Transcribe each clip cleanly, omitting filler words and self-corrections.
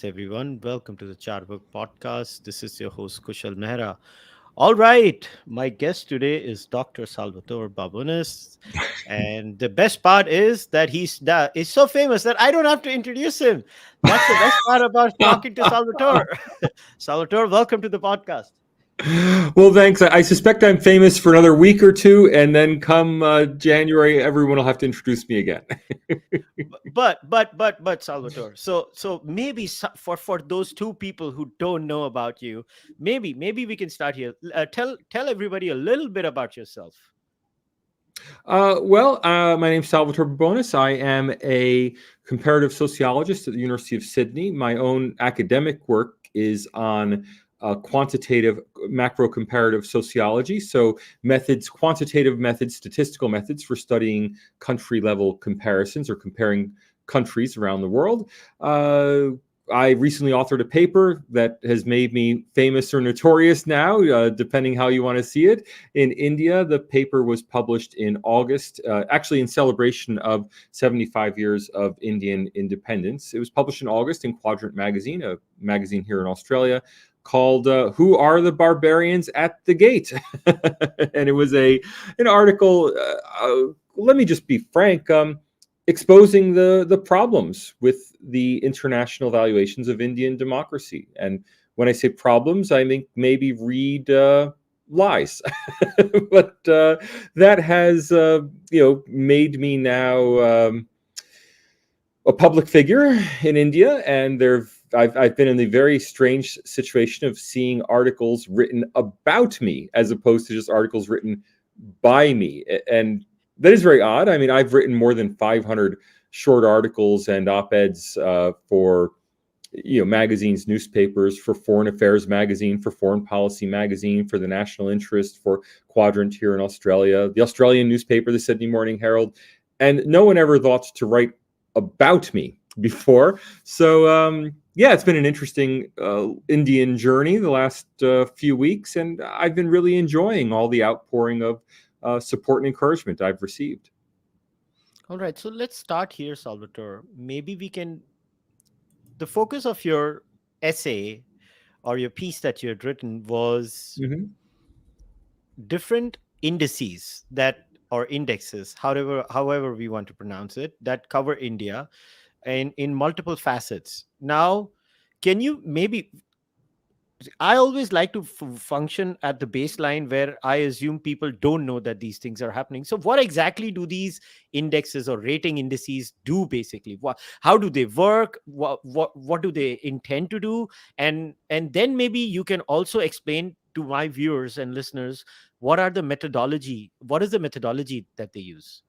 everyone. Welcome to the Cārvāka podcast. This is your host, kushalmehra. All right, my guest today is Dr. Salvatore Babones. And the best part is that is so famous that I don't have to introduce him. That's the best part about talking to Salvatore. Salvatore, welcome to the podcast. Well, thanks. I suspect I'm famous for another week or two, and then come January, everyone will have to introduce me again. But Salvatore. So maybe for those two people who don't know about you, maybe we can start here. Tell everybody a little bit about yourself. My name's Salvatore Babones. I am a comparative sociologist at the University of Sydney. My own academic work is on quantitative macro comparative sociology. So quantitative methods, statistical methods for studying country level comparisons or comparing countries around the world. I recently authored a paper that has made me famous or notorious now, depending how you want to see it. In India, the paper was published in August, actually in celebration of 75 years of Indian independence. It was published in August in Quadrant magazine, a magazine here in Australia, called "Who Are the Barbarians at the Gate?" And it was an article. Let me just be frank. Exposing the problems with the international valuations of Indian democracy. And when I say problems, I mean maybe read lies. But that has made me now a public figure in India, and I've been in the very strange situation of seeing articles written about me as opposed to just articles written by me. And that is very odd. I mean, I've written more than 500 short articles and op-eds for magazines, newspapers, for Foreign Affairs magazine, for Foreign Policy magazine, for the National Interest, for Quadrant here in Australia, the Australian newspaper, the Sydney Morning Herald, and no one ever thought to write about me before. So it's been an interesting Indian journey the last few weeks, and I've been really enjoying all the outpouring of support and encouragement I've received. All right, so let's start here, Salvatore. Maybe the focus of your essay or your piece that you had written was different indices or indexes, however we want to pronounce it, that cover India and in multiple facets. Now, can you maybe I always like to function at the baseline where I assume people don't know that these things are happening. So, what exactly do these indexes or rating indices do? Basically, how do they work? What do they intend to do? And then maybe you can also explain to my viewers and listeners what is the methodology that they use.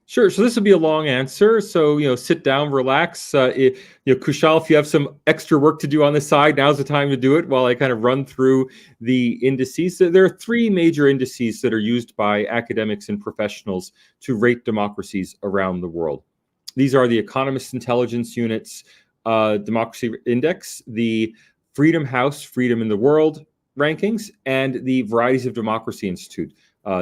Sure. So this will be a long answer. So, sit down, relax. Kushal, if you have some extra work to do on the side, now's the time to do it while I kind of run through the indices. There are three major indices that are used by academics and professionals to rate democracies around the world. These are the Economist Intelligence Unit's Democracy Index, the Freedom House, Freedom in the World rankings, and the Varieties of Democracy Institute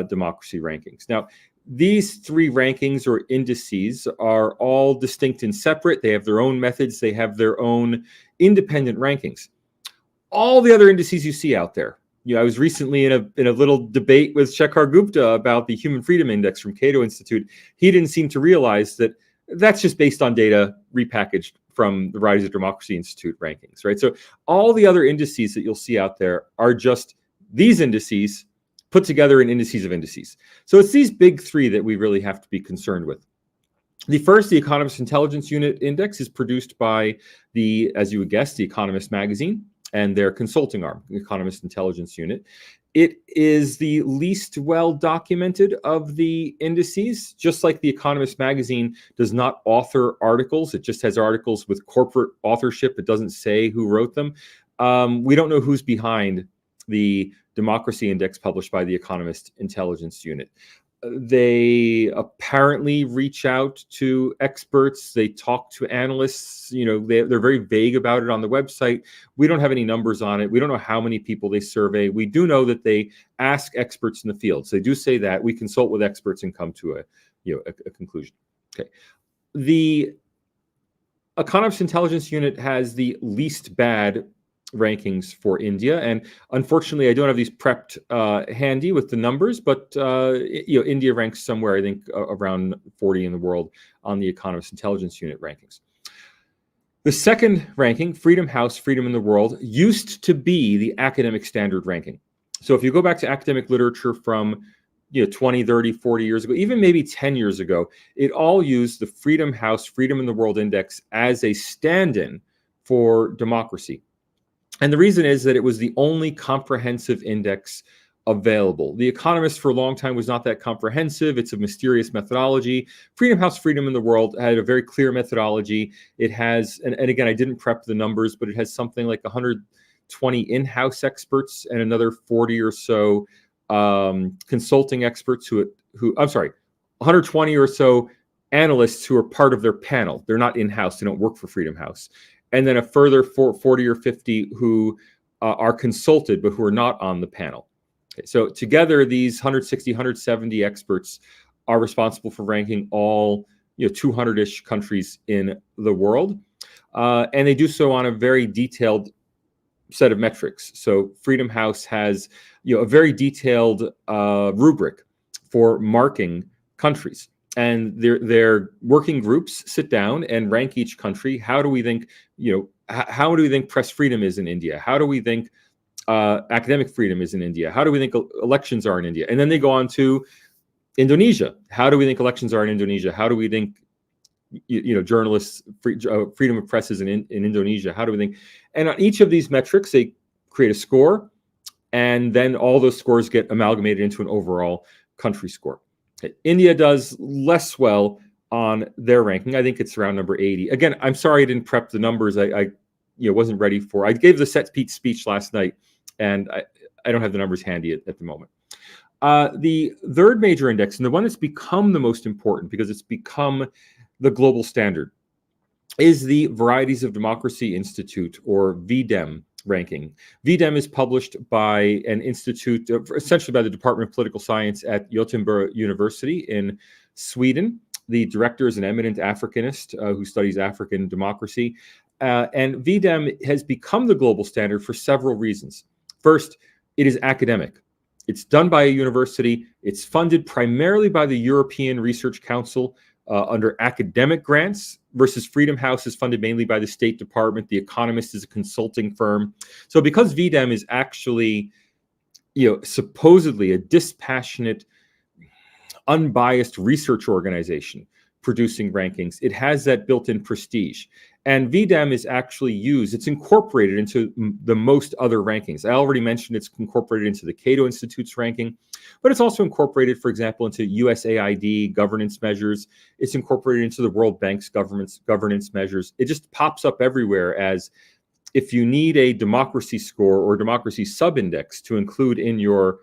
democracy rankings. Now, these three rankings or indices are all distinct and separate. They have their own methods. They have their own independent rankings. All the other indices you see out there. I was recently in a little debate with Shekhar Gupta about the Human Freedom Index from Cato Institute. He didn't seem to realize that that's just based on data repackaged from the Varieties of Democracy Institute rankings, right? So all the other indices that you'll see out there are just these indices put together in indices of indices. So it's these big three that we really have to be concerned with. The first, the Economist Intelligence Unit Index, is produced by as you would guess, the Economist magazine and their consulting arm, the Economist Intelligence Unit. It is the least well documented of the indices. Just like the Economist magazine does not author articles, it just has articles with corporate authorship. It doesn't say who wrote them. We don't know who's behind the Democracy Index published by the Economist Intelligence Unit. They apparently reach out to experts. They talk to analysts. They're very vague about it on the website. We don't have any numbers on it. We don't know how many people they survey. We do know that they ask experts in the field. So they do say that we consult with experts and come to a conclusion. Okay. The Economist Intelligence Unit has the least bad rankings for India, and unfortunately, I don't have these prepped handy with the numbers, but India ranks somewhere, I think, around 40 in the world on the Economist Intelligence Unit rankings. The second ranking, Freedom House, Freedom in the World, used to be the academic standard ranking. So if you go back to academic literature from 20, 30, 40 years ago, even maybe 10 years ago, it all used the Freedom House, Freedom in the World Index as a stand-in for democracy. And the reason is that it was the only comprehensive index available. The Economist for a long time was not that comprehensive. It's a mysterious methodology. Freedom House, Freedom in the World had a very clear methodology. It has, and again, I didn't prep the numbers, but it has something like 120 in-house experts and another 40 or so consulting experts who 120 or so analysts who are part of their panel. They're not in-house. They don't work for Freedom House. And then a further 40 or 50 who are consulted, but who are not on the panel. Okay, so together, these 160, 170 experts are responsible for ranking all 200-ish countries in the world. And they do so on a very detailed set of metrics. So Freedom House has a very detailed rubric for marking countries. And their working groups sit down and rank each country. How do we think, how do we think press freedom is in India? How do we think academic freedom is in India? How do we think elections are in India? And then they go on to Indonesia. How do we think elections are in Indonesia? How do we think, journalists, freedom of press is in Indonesia? How do we think? And on each of these metrics, they create a score, and then all those scores get amalgamated into an overall country score. India does less well on their ranking. I think it's around number 80. Again, I'm sorry I didn't prep the numbers. I wasn't ready for. I gave the set speech last night, and I don't have the numbers handy at the moment. The third major index, and the one that's become the most important because it's become the global standard, is the Varieties of Democracy Institute, or VDEM ranking. VDEM is published by an institute, essentially by the Department of Political Science at Göteborg University in Sweden. The director is an eminent Africanist who studies African democracy. And VDEM has become the global standard for several reasons. First, it is academic. It's done by a university. It's funded primarily by the European Research Council under academic grants, versus Freedom House is funded mainly by the State Department. The Economist is a consulting firm. So because VDEM is actually, supposedly a dispassionate, unbiased research organization producing rankings, it has that built-in prestige. And VDEM is actually used, it's incorporated into the most other rankings. I already mentioned it's incorporated into the Cato Institute's ranking, but it's also incorporated, for example, into USAID governance measures. It's incorporated into the World Bank's governance measures. It just pops up everywhere as if you need a democracy score or democracy sub-index to include in your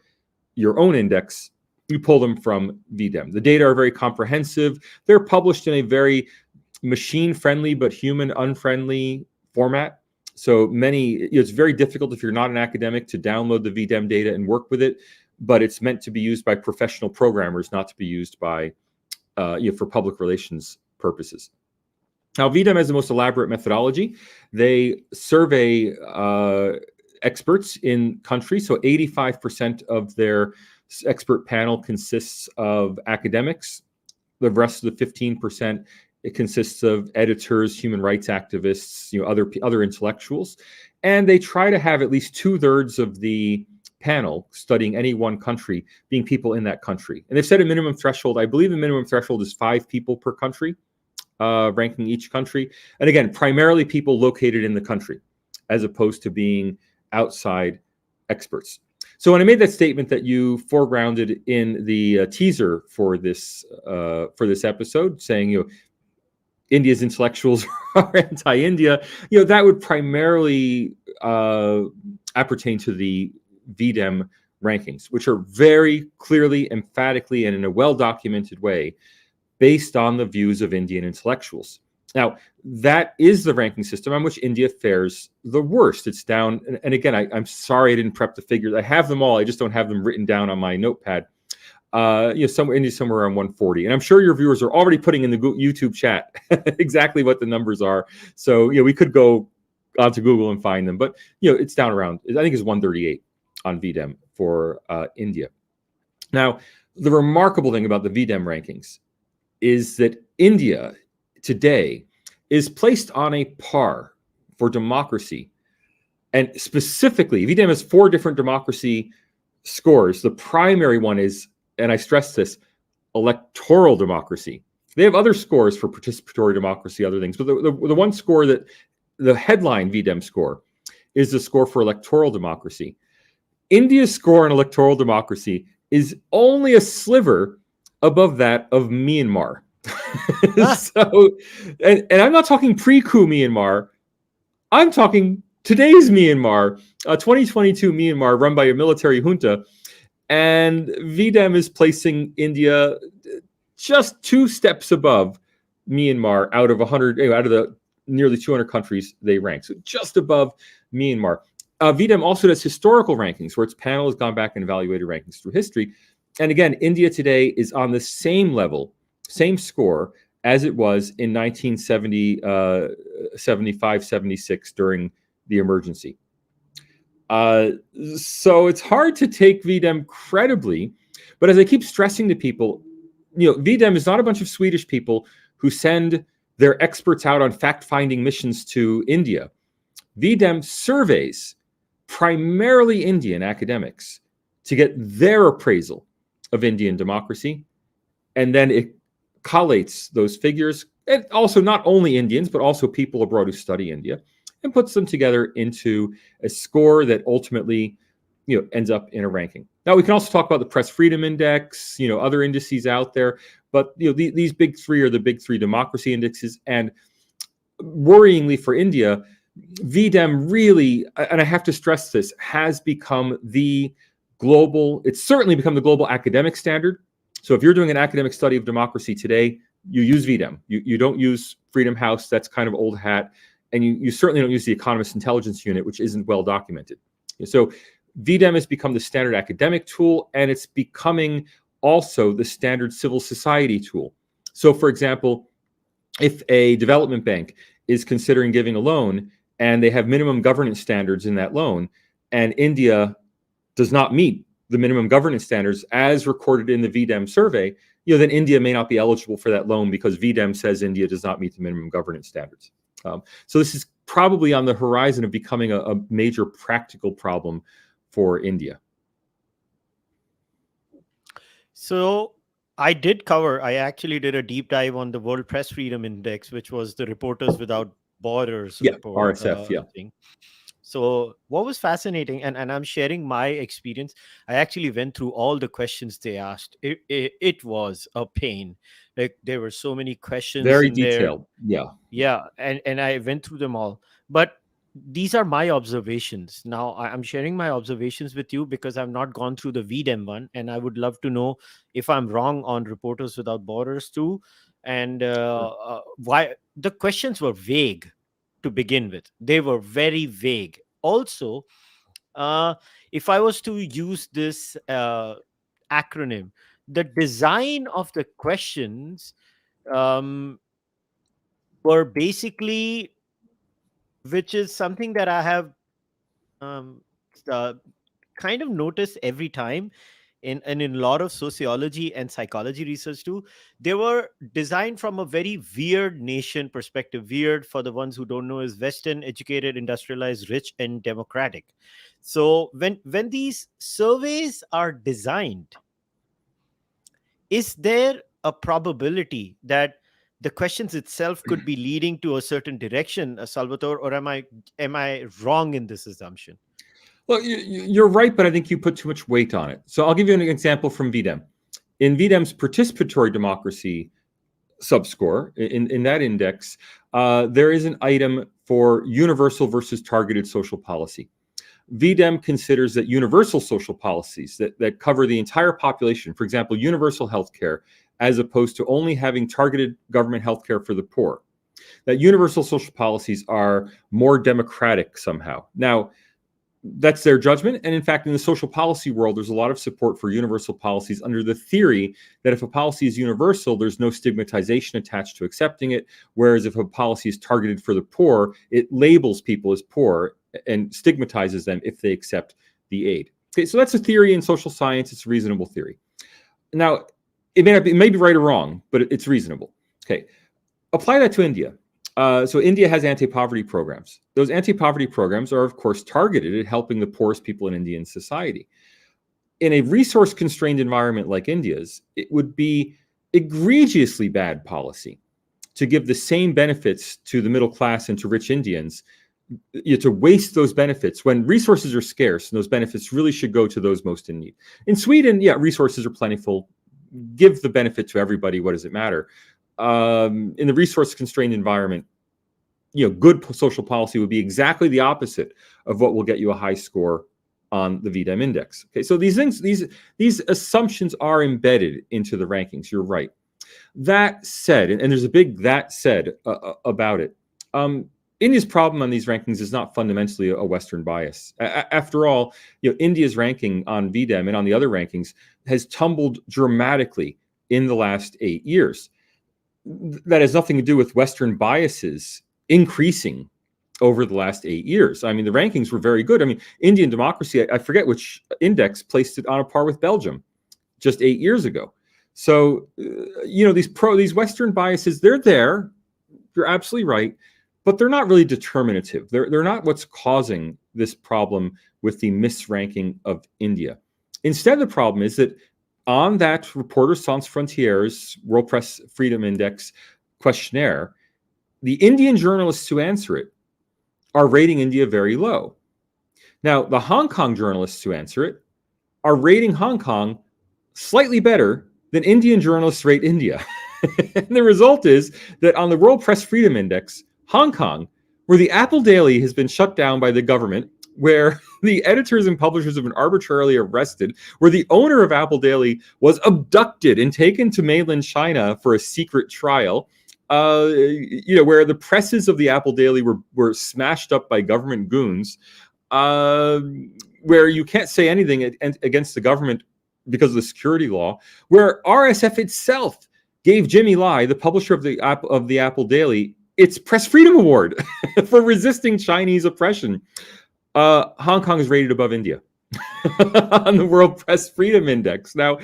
own index, you pull them from VDEM. The data are very comprehensive. They're published in a very machine-friendly but human-unfriendly format. So it's very difficult if you're not an academic to download the VDEM data and work with it, but it's meant to be used by professional programmers, not to be used by for public relations purposes. Now, VDEM has the most elaborate methodology. They survey experts in countries, so 85% of their expert panel consists of academics. The rest of the 15%, it consists of editors, human rights activists, other intellectuals, and they try to have at least 2/3 of the panel studying any one country being people in that country. And they've set a minimum threshold. I believe the minimum threshold is 5 people per country, ranking each country. And again, primarily people located in the country, as opposed to being outside experts. So when I made that statement that you foregrounded in the teaser for this episode, saying India's intellectuals are anti-India, that would primarily appertain to the VDEM rankings, which are very clearly, emphatically, and in a well-documented way based on the views of Indian intellectuals. Now, that is the ranking system on which India fares the worst. It's down, and again, I'm sorry I didn't prep the figures. I have them all, I just don't have them written down on my notepad. somewhere around 140. And I'm sure your viewers are already putting in the YouTube chat exactly what the numbers are. So we could go onto Google and find them, but it's down around, I think it's 138 on VDEM for India. Now, the remarkable thing about the VDEM rankings is that India today is placed on a par for democracy. And specifically, VDEM has 4 different democracy scores. The primary one is, and I stress this, electoral democracy. They have other scores for participatory democracy, other things, but the one score that the headline VDEM score is the score for electoral democracy. India's score on electoral democracy is only a sliver above that of Myanmar. So, and I'm not talking pre-coup Myanmar. I'm talking today's Myanmar, 2022 Myanmar, run by a military junta, and VDEM is placing India just 2 steps above Myanmar out of the nearly 200 countries they rank, so just above Myanmar. VDEM also does historical rankings, where its panel has gone back and evaluated rankings through history. And again, India today is on the same level, same score as it was in 1970, 75, 76 during the emergency. So it's hard to take VDEM credibly, but as I keep stressing to people, VDEM is not a bunch of Swedish people who send their experts out on fact-finding missions to India. VDEM surveys primarily Indian academics to get their appraisal of Indian democracy, and then it collates those figures, and also not only Indians, but also people abroad who study India, and puts them together into a score that ultimately ends up in a ranking. Now, we can also talk about the Press Freedom Index, other indices out there, but these big 3 are the big 3 democracy indexes. And worryingly for India, VDEM really, and I have to stress this, has become it's certainly become the global academic standard. So if you're doing an academic study of democracy today, you use VDEM. You don't use Freedom House, that's kind of old hat. And you certainly don't use the Economist Intelligence Unit, which isn't well documented. So VDEM has become the standard academic tool, and it's becoming also the standard civil society tool. So for example, if a development bank is considering giving a loan and they have minimum governance standards in that loan, and India does not meet the minimum governance standards as recorded in the VDEM survey, then India may not be eligible for that loan because VDEM says India does not meet the minimum governance standards. So this is probably on the horizon of becoming a major practical problem for India. So I actually did a deep dive on the World Press Freedom Index, which was the Reporters Without Borders report. RSF, thing. So what was fascinating, and I'm sharing my experience, I actually went through all the questions they asked. It was a pain. Like, there were so many questions. Very in there. detailed. Yeah. And I went through them all. But these are my observations. Now, I'm sharing my observations with you because I've not gone through the VDEM one, and I would love to know if I'm wrong on Reporters Without Borders too, and why the questions were vague to begin with. They were very vague. Also, if I was to use this acronym, the design of the questions um, were basically, which is something that I have um, uh, kind of noticed every time in a lot of sociology and psychology research too. They were designed from a very weird nation perspective. Weird, for the ones who don't know, is Western, educated, industrialized, rich, and democratic. So when these surveys are designed, is there a probability that the questions itself could be leading to a certain direction, Salvatore, or am I wrong in this assumption? Well, you're right, but I think you put too much weight on it. So I'll give you an example from VDEM. In VDEM's participatory democracy subscore, in that index, there is an item for universal versus targeted social policy. VDEM considers that universal social policies that cover the entire population, for example, universal healthcare, as opposed to only having targeted government healthcare for the poor, that universal social policies are more democratic somehow. Now, That's their judgment. And in fact, in the social policy world, there's a lot of support for universal policies under the theory that if a policy is universal, there's no stigmatization attached to accepting it. Whereas if a policy is targeted for the poor, it labels people as poor and stigmatizes them if they accept the aid. Okay, so that's a theory in social science. It's a reasonable theory. Now, it may be right or wrong, but it's reasonable. Okay, apply that to India. So India has anti-poverty programs. Those anti-poverty programs are, of course, targeted at helping the poorest people in Indian society. In a resource-constrained environment like India's, it would be egregiously bad policy to give the same benefits to the middle class and to rich Indians, to waste those benefits when resources are scarce, and those benefits really should go to those most in need. In Sweden, yeah, resources are plentiful. Give the benefit to everybody. What does it matter? In the resource-constrained environment, good social policy would be exactly the opposite of what will get you a high score on the VDEM index. Okay, so these assumptions are embedded into the rankings. You're right. That said, and there's a big that said about it. India's problem on these rankings is not fundamentally a Western bias. After all, India's ranking on VDEM and on the other rankings has tumbled dramatically in the last 8 years. That has nothing to do with Western biases increasing over the last 8 years. I mean, the rankings were very good. I mean, Indian democracy, I forget which index placed it on a par with Belgium just 8 years ago. So, these Western biases, they're there. You're absolutely right, but they're not really determinative. They're not what's causing this problem with the misranking of India. Instead, the problem is that on that Reporters Sans Frontières World Press Freedom Index questionnaire, the Indian journalists who answer it are rating India very low. Now, the Hong Kong journalists who answer it are rating Hong Kong slightly better than Indian journalists rate India. And the result is that on the World Press Freedom Index, Hong Kong, where the Apple Daily has been shut down by the government, where the editors and publishers have been arbitrarily arrested, where the owner of Apple Daily was abducted and taken to mainland China for a secret trial, where the presses of the Apple Daily were smashed up by government goons, where you can't say anything against the government because of the security law, where RSF itself gave Jimmy Lai, the publisher of the Apple Daily, its Press Freedom Award for resisting Chinese oppression. Hong Kong is rated above India on the World Press Freedom Index. Now,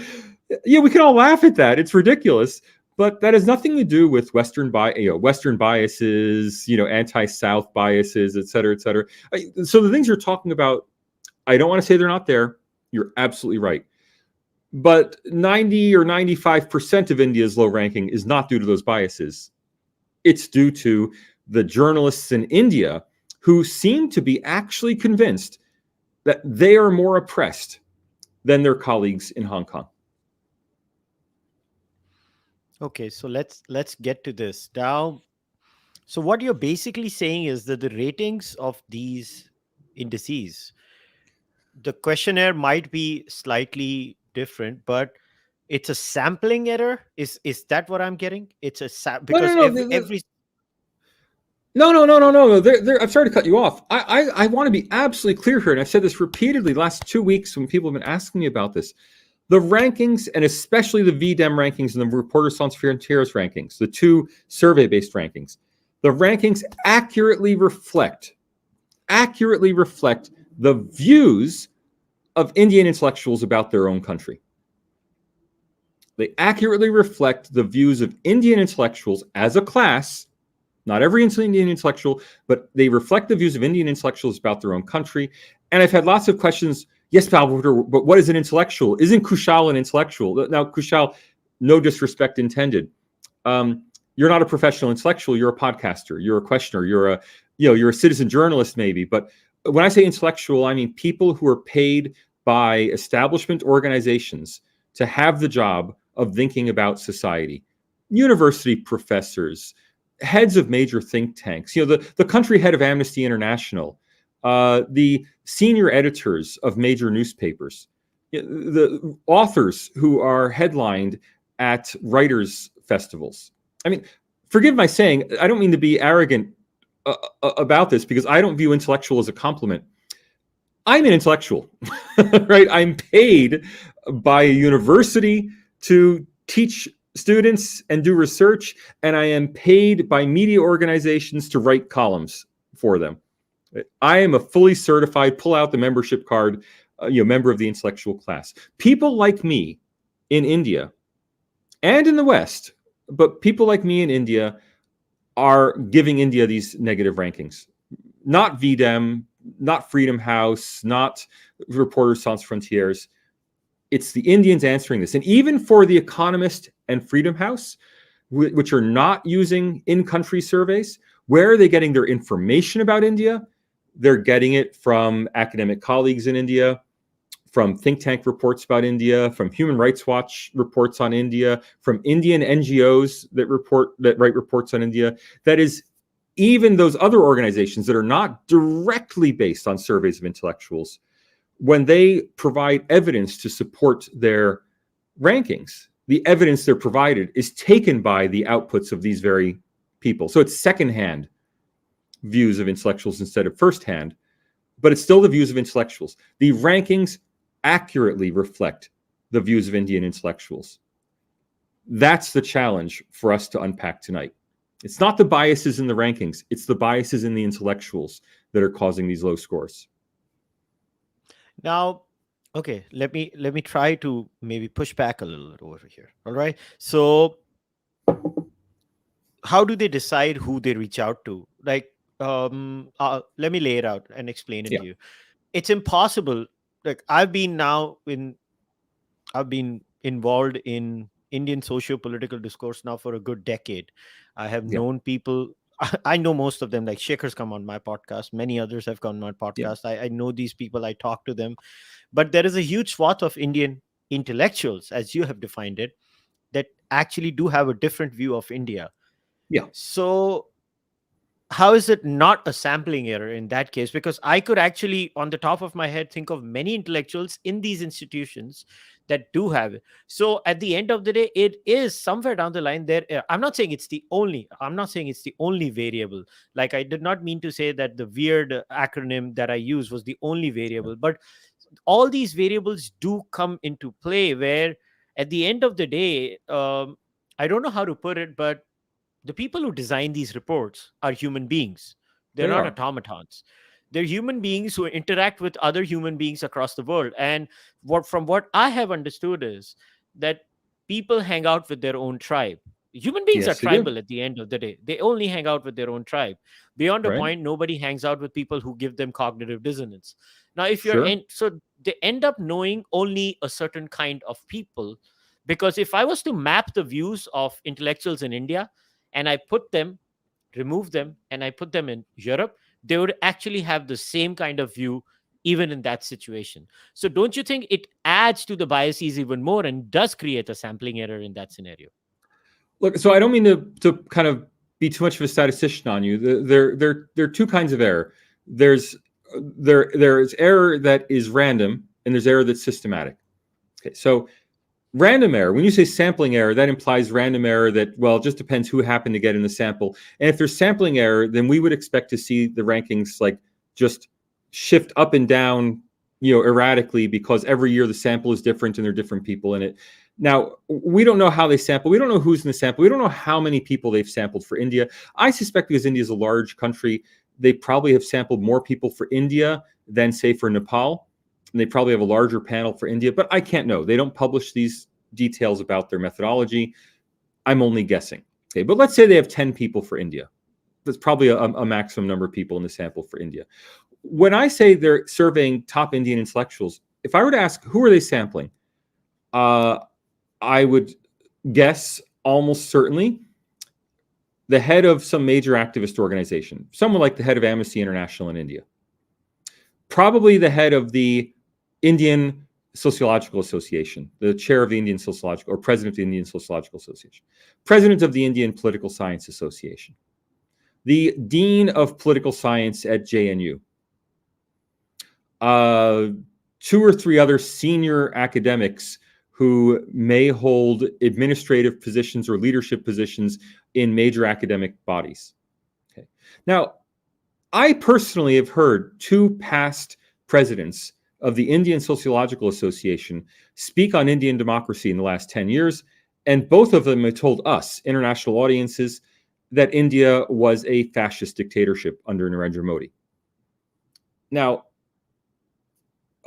we can all laugh at that. It's ridiculous, but that has nothing to do with Western biases, anti-South biases, et cetera, et cetera. So the things you're talking about, I don't want to say they're not there. You're absolutely right. But 90 or 95% of India's low ranking is not due to those biases. It's due to the journalists in India who seem to be actually convinced that they are more oppressed than their colleagues in Hong Kong. Okay, so let's get to this now. So what you're basically saying is that the ratings of these indices, the questionnaire might be slightly different, but it's a sampling error. Is that what I'm getting? It's because every No. I'm sorry to cut you off. I want to be absolutely clear here, and I've said this repeatedly the last 2 weeks when people have been asking me about this. The rankings, and especially the VDEM rankings and the Reporters Sans Frontières rankings, the two survey-based rankings, the rankings accurately reflect the views of Indian intellectuals about their own country. They accurately reflect the views of Indian intellectuals as a class. Not every Indian intellectual, but they reflect the views of Indian intellectuals about their own country. And I've had lots of questions. Yes, Salvatore, but what is an intellectual? Isn't Kushal an intellectual? Now, Kushal, no disrespect intended. You're not a professional intellectual. You're a podcaster. You're a questioner. You're a citizen journalist, maybe. But when I say intellectual, I mean people who are paid by establishment organizations to have the job of thinking about society. University professors, heads of major think tanks, the country head of Amnesty International, the senior editors of major newspapers, the authors who are headlined at writers' festivals. I mean, forgive my saying, I don't mean to be arrogant about this because I don't view intellectual as a compliment. I'm an intellectual, right? I'm paid by a university to teach students and do research, and I am paid by media organizations to write columns for them. I am a fully certified, pull out the membership card, member of the intellectual class. People like me in India and in the West, but people like me in India are giving India these negative rankings. Not VDEM, not Freedom House, not Reporters Sans Frontières. It's the Indians answering this. And even for The Economist and Freedom House, which are not using in-country surveys, where are they getting their information about India? They're getting it from academic colleagues in India, from think tank reports about India, from Human Rights Watch reports on India, from Indian NGOs that write reports on India. That is, even those other organizations that are not directly based on surveys of intellectuals, when they provide evidence to support their rankings, the evidence they're provided is taken by the outputs of these very people. So it's secondhand views of intellectuals instead of firsthand, but it's still the views of intellectuals. The rankings accurately reflect the views of Indian intellectuals. That's the challenge for us to unpack tonight. It's not the biases in the rankings, it's the biases in the intellectuals that are causing these low scores. Now, okay, let me try to maybe push back a little over here. All right. So how do they decide who they reach out to? Like, let me lay it out and explain it Yeah, to you. It's impossible. Like, I've been involved in Indian socio-political discourse now for a good decade. I have yeah, known people. I know most of them. Like Shekhar's come on my podcast. Many others have come on my yeah, podcast. I know these people. I talk to them. But there is a huge swath of Indian intellectuals, as you have defined it, that actually do have a different view of India. yeah. So how is it not a sampling error in that case? Because I could actually, on the top of my head, think of many intellectuals in these institutions that do have it. So at the end of the day, it is somewhere down the line there. I'm not saying it's the only variable. Like, I did not mean to say that the Wierd acronym that I used was the only variable, but all these variables do come into play where at the end of the day, I don't know how to put it, but the people who design these reports are human beings. They're They not are. automatons. They're human beings who interact with other human beings across the world. And from what I have understood is that people hang out with their own tribe. Human beings are Yes, they do. tribal at the end of the day. They only hang out with their own tribe. Beyond a Right? point, nobody hangs out with people who give them cognitive dissonance. Now, if you're Sure. in, so they end up knowing only a certain kind of people. Because if I was to map the views of intellectuals in India, and I remove them, and I put them in Europe, they would actually have the same kind of view, even in that situation. So, don't you think it adds to the biases even more and does create a sampling error in that scenario? Look, so I don't mean to kind of be too much of a statistician on you. There are two kinds of error. There's there is error that is random, and there's error that's systematic. Okay, so random error, when you say sampling error, that implies random error that, well, it just depends who happened to get in the sample. And if there's sampling error, then we would expect to see the rankings like just shift up and down, erratically, because every year the sample is different and there are different people in it. Now, we don't know how they sample. We don't know who's in the sample. We don't know how many people they've sampled for India. I suspect because India is a large country, they probably have sampled more people for India than, say, for Nepal. And they probably have a larger panel for India, but I can't know. They don't publish these details about their methodology. I'm only guessing. Okay, but let's say they have 10 people for India. That's probably a maximum number of people in the sample for India. When I say they're surveying top Indian intellectuals, if I were to ask who are they sampling, I would guess almost certainly the head of some major activist organization, someone like the head of Amnesty International in India, probably the head of the Indian Sociological Association, the chair of the Indian Sociological, or president of the Indian Sociological Association, president of the Indian Political Science Association, the dean of political science at JNU, two or three other senior academics who may hold administrative positions or leadership positions in major academic bodies. Okay. Now, I personally have heard two past presidents of the Indian Sociological Association speak on Indian democracy in the last 10 years, and both of them have told us, international audiences, that India was a fascist dictatorship under Narendra Modi. Now,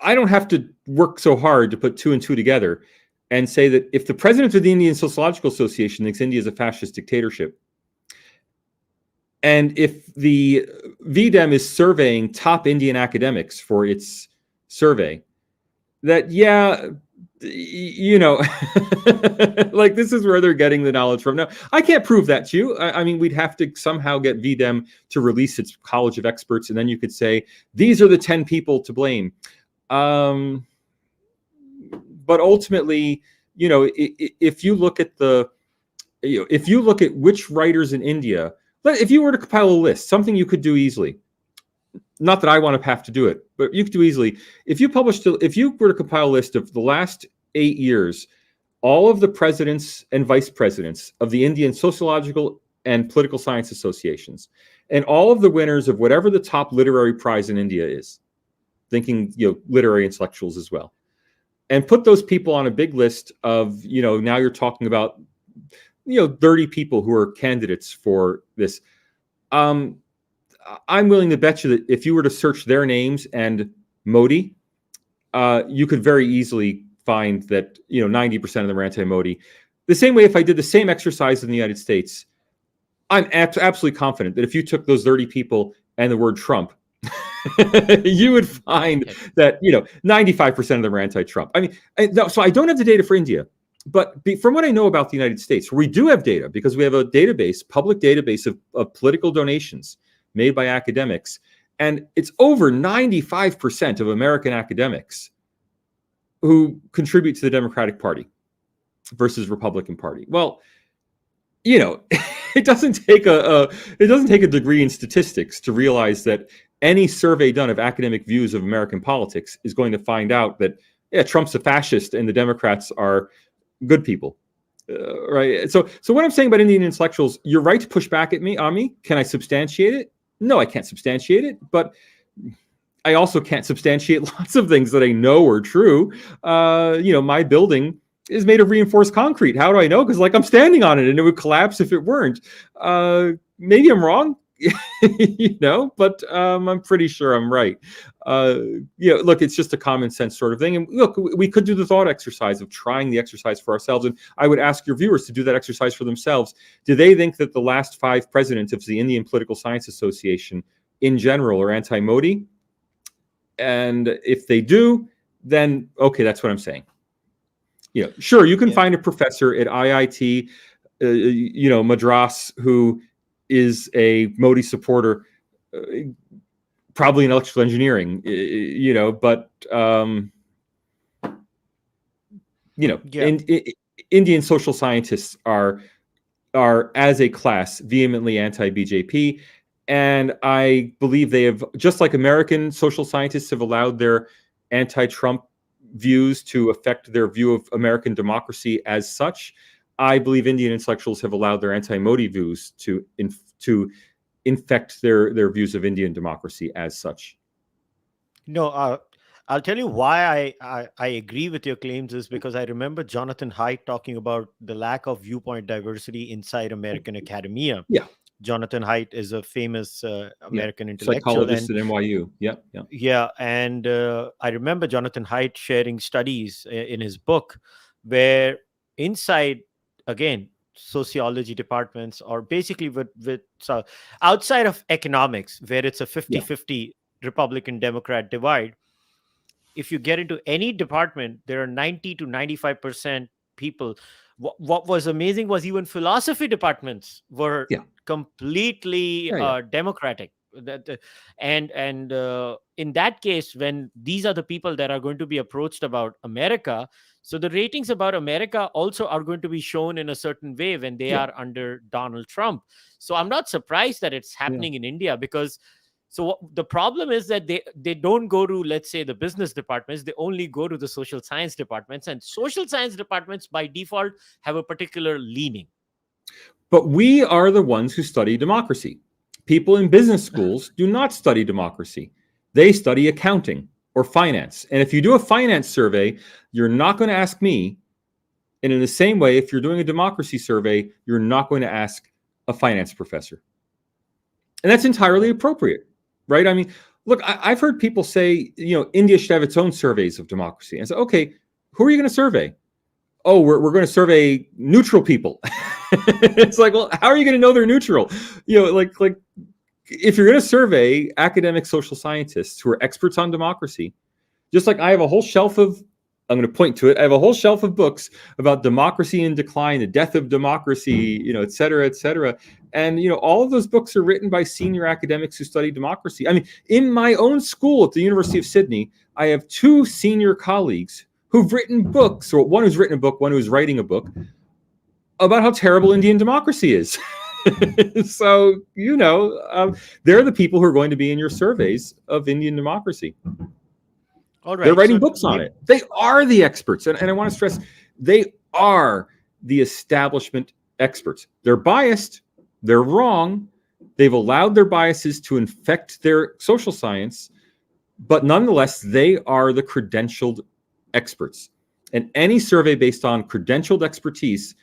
I don't have to work so hard to put two and two together and say that if the president of the Indian Sociological Association thinks India is a fascist dictatorship, and if the VDEM is surveying top Indian academics for its survey, that, yeah, you know, like this is where they're getting the knowledge from. Now, I can't prove that to you. I mean, we'd have to somehow get VDEM to release its college of experts, and then you could say, these are the 10 people to blame. But ultimately, you know, if you look at if you look at which writers in India, if you were to compile a list, something you could do easily, not that I want to have to do it, but you could do easily. If you were to compile a list of the last 8 years, all of the presidents and vice presidents of the Indian Sociological and Political Science Associations, and all of the winners of whatever the top literary prize in India is, thinking, you know, literary intellectuals as well, and put those people on a big list of, you know, now you're talking about, you know, 30 people who are candidates for this. I'm willing to bet you that if you were to search their names and Modi, you could very easily find that, you know, 90% of them are anti-Modi. The same way, if I did the same exercise in the United States, I'm absolutely confident that if you took those 30 people and the word Trump, you would find that, you know, 95% of them are anti-Trump. I mean, so I don't have the data for India. But from what I know about the United States, where we do have data, because we have a database, public database of political donations made by academics, and it's over 95% of American academics who contribute to the Democratic Party versus Republican Party. Well, you know, it doesn't take a degree in statistics to realize that any survey done of academic views of American politics is going to find out that, yeah, Trump's a fascist and the Democrats are good people, right? So what I'm saying about Indian intellectuals, you're right to push back at me. Can I substantiate it? No, I can't substantiate it, but I also can't substantiate lots of things that I know are true. You know, my building is made of reinforced concrete. How do I know? Because, like, I'm standing on it and it would collapse if it weren't. Maybe I'm wrong, you know, but I'm pretty sure I'm right. You know, look, it's just a common sense sort of thing. And look, we could do the thought exercise of trying the exercise for ourselves. And I would ask your viewers to do that exercise for themselves. Do they think that the last 5 presidents of the Indian Political Science Association in general are anti-Modi? And if they do, then, okay, that's what I'm saying. You know, sure, you can find a professor at IIT, you know, Madras, who is a Modi supporter, probably in electrical engineering, you know, but, you know, Indian social scientists are as a class vehemently anti-BJP. And I believe they have, just like American social scientists have allowed their anti-Trump views to affect their view of American democracy as such, I believe Indian intellectuals have allowed their anti-Modi views to infect their views of Indian democracy as such. No, I'll tell you why I agree with your claims is because I remember Jonathan Haidt talking about the lack of viewpoint diversity inside American academia. Yeah. Jonathan Haidt is a famous American intellectual. Psychologist at NYU. Yeah. And I remember Jonathan Haidt sharing studies in his book where inside, again, sociology departments, or basically so outside of economics, where it's a 50-50 Republican Democrat divide, if you get into any department, there are 90 to 95% people. What was amazing was even philosophy departments were completely democratic. And in that case, when these are the people that are going to be approached about America, so the ratings about America also are going to be shown in a certain way when they are under Donald Trump. So I'm not surprised that it's happening in India, because the problem is that they don't go to, let's say, the business departments. They only go to the social science departments, and social science departments by default have a particular leaning. But we are the ones who study democracy. People in business schools do not study democracy. They study accounting. or finance. And if you do a finance survey, you're not going to ask me. And in the same way, if you're doing a democracy survey, you're not going to ask a finance professor. And that's entirely appropriate, right? I mean, look, I've heard people say, India should have its own surveys of democracy. And so, okay, who are you going to survey? Oh, we're going to survey neutral people. It's like, well, how are you going to know they're neutral? Like if you're going to survey academic social scientists who are experts on democracy, just like I have a whole shelf of, I'm going to point to it, I have a whole shelf of books about democracy in decline, the death of democracy, et cetera, et cetera. And, all of those books are written by senior academics who study democracy. I mean, in my own school at the University of Sydney, I have two senior colleagues who've written books, or one who's written a book, one who's writing a book, about how terrible Indian democracy is. So, they're the people who are going to be in your surveys of Indian democracy. All right. They're writing books on it. They are the experts. And I want to stress, they are the establishment experts. They're biased. They're wrong. They've allowed their biases to infect their social science. But nonetheless, they are the credentialed experts. And any survey based on credentialed expertise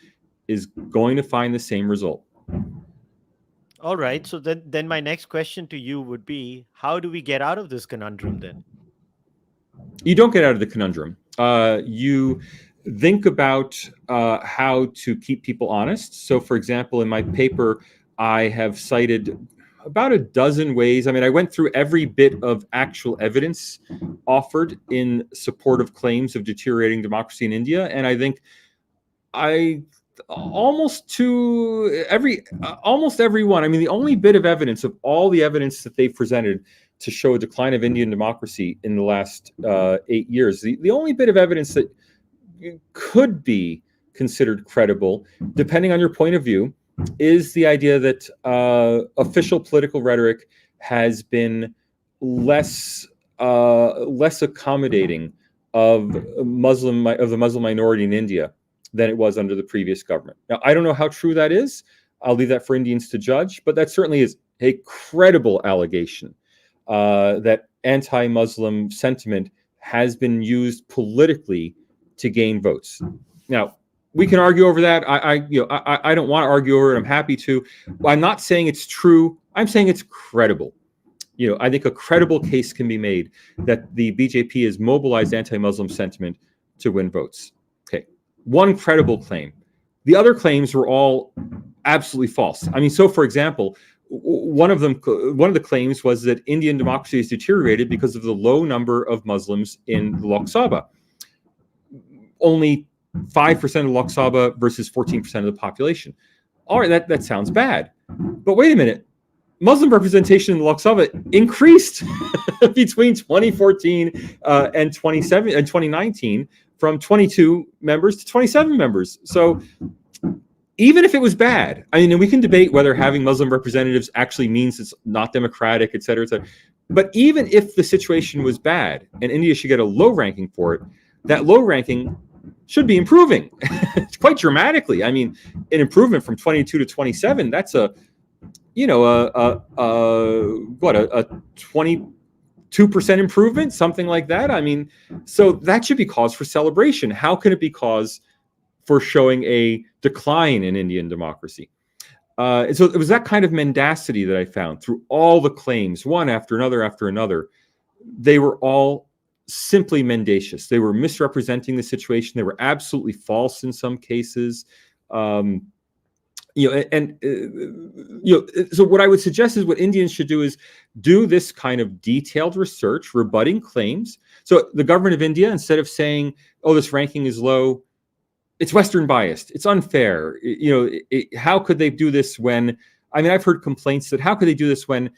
is going to find the same result. All right. So then my next question to you would be, how do we get out of this conundrum then? You don't get out of the conundrum. You think about how to keep people honest. So, for example, in my paper, I have cited about a dozen ways. I mean, I went through every bit of actual evidence offered in support of claims of deteriorating democracy in India. And I think almost every one. I mean, the only bit of evidence of all the evidence that they've presented to show a decline of Indian democracy in the last 8 years, the only bit of evidence that could be considered credible, depending on your point of view, is the idea that official political rhetoric has been less accommodating of the Muslim minority in India than it was under the previous government. Now, I don't know how true that is. I'll leave that for Indians to judge, but that certainly is a credible allegation that anti-Muslim sentiment has been used politically to gain votes. Now, we can argue over that. I don't want to argue over it. I'm happy to. I'm not saying it's true. I'm saying it's credible. I think a credible case can be made that the BJP has mobilized anti-Muslim sentiment to win votes. Okay, one credible claim. The other claims were all absolutely false. I mean, so for example, one of the claims was that Indian democracy has deteriorated because of the low number of Muslims in Lok Sabha. Only 5% of Lok Sabha versus 14% of the population. All right, that sounds bad. But wait a minute. Muslim representation in Lok Sabha increased between 2014 and 2019 from 22 members to 27 members. So even if it was bad, I mean, and we can debate whether having Muslim representatives actually means it's not democratic, et cetera, et cetera. But even if the situation was bad and India should get a low ranking for it, that low ranking should be improving quite dramatically. I mean, an improvement from 22 to 27, that's a 22% improvement, something like that. I mean, so that should be cause for celebration. How can it be cause for showing a decline in Indian democracy? And so it was that kind of mendacity that I found through all the claims, one after another. They were all simply mendacious. They were misrepresenting the situation. They were absolutely false in some cases. So what I would suggest is what Indians should do is do this kind of detailed research, rebutting claims. So the government of India, instead of saying, "Oh, this ranking is low," it's Western biased, it's unfair. How could they do this when? I mean, I've heard complaints that how could they do this when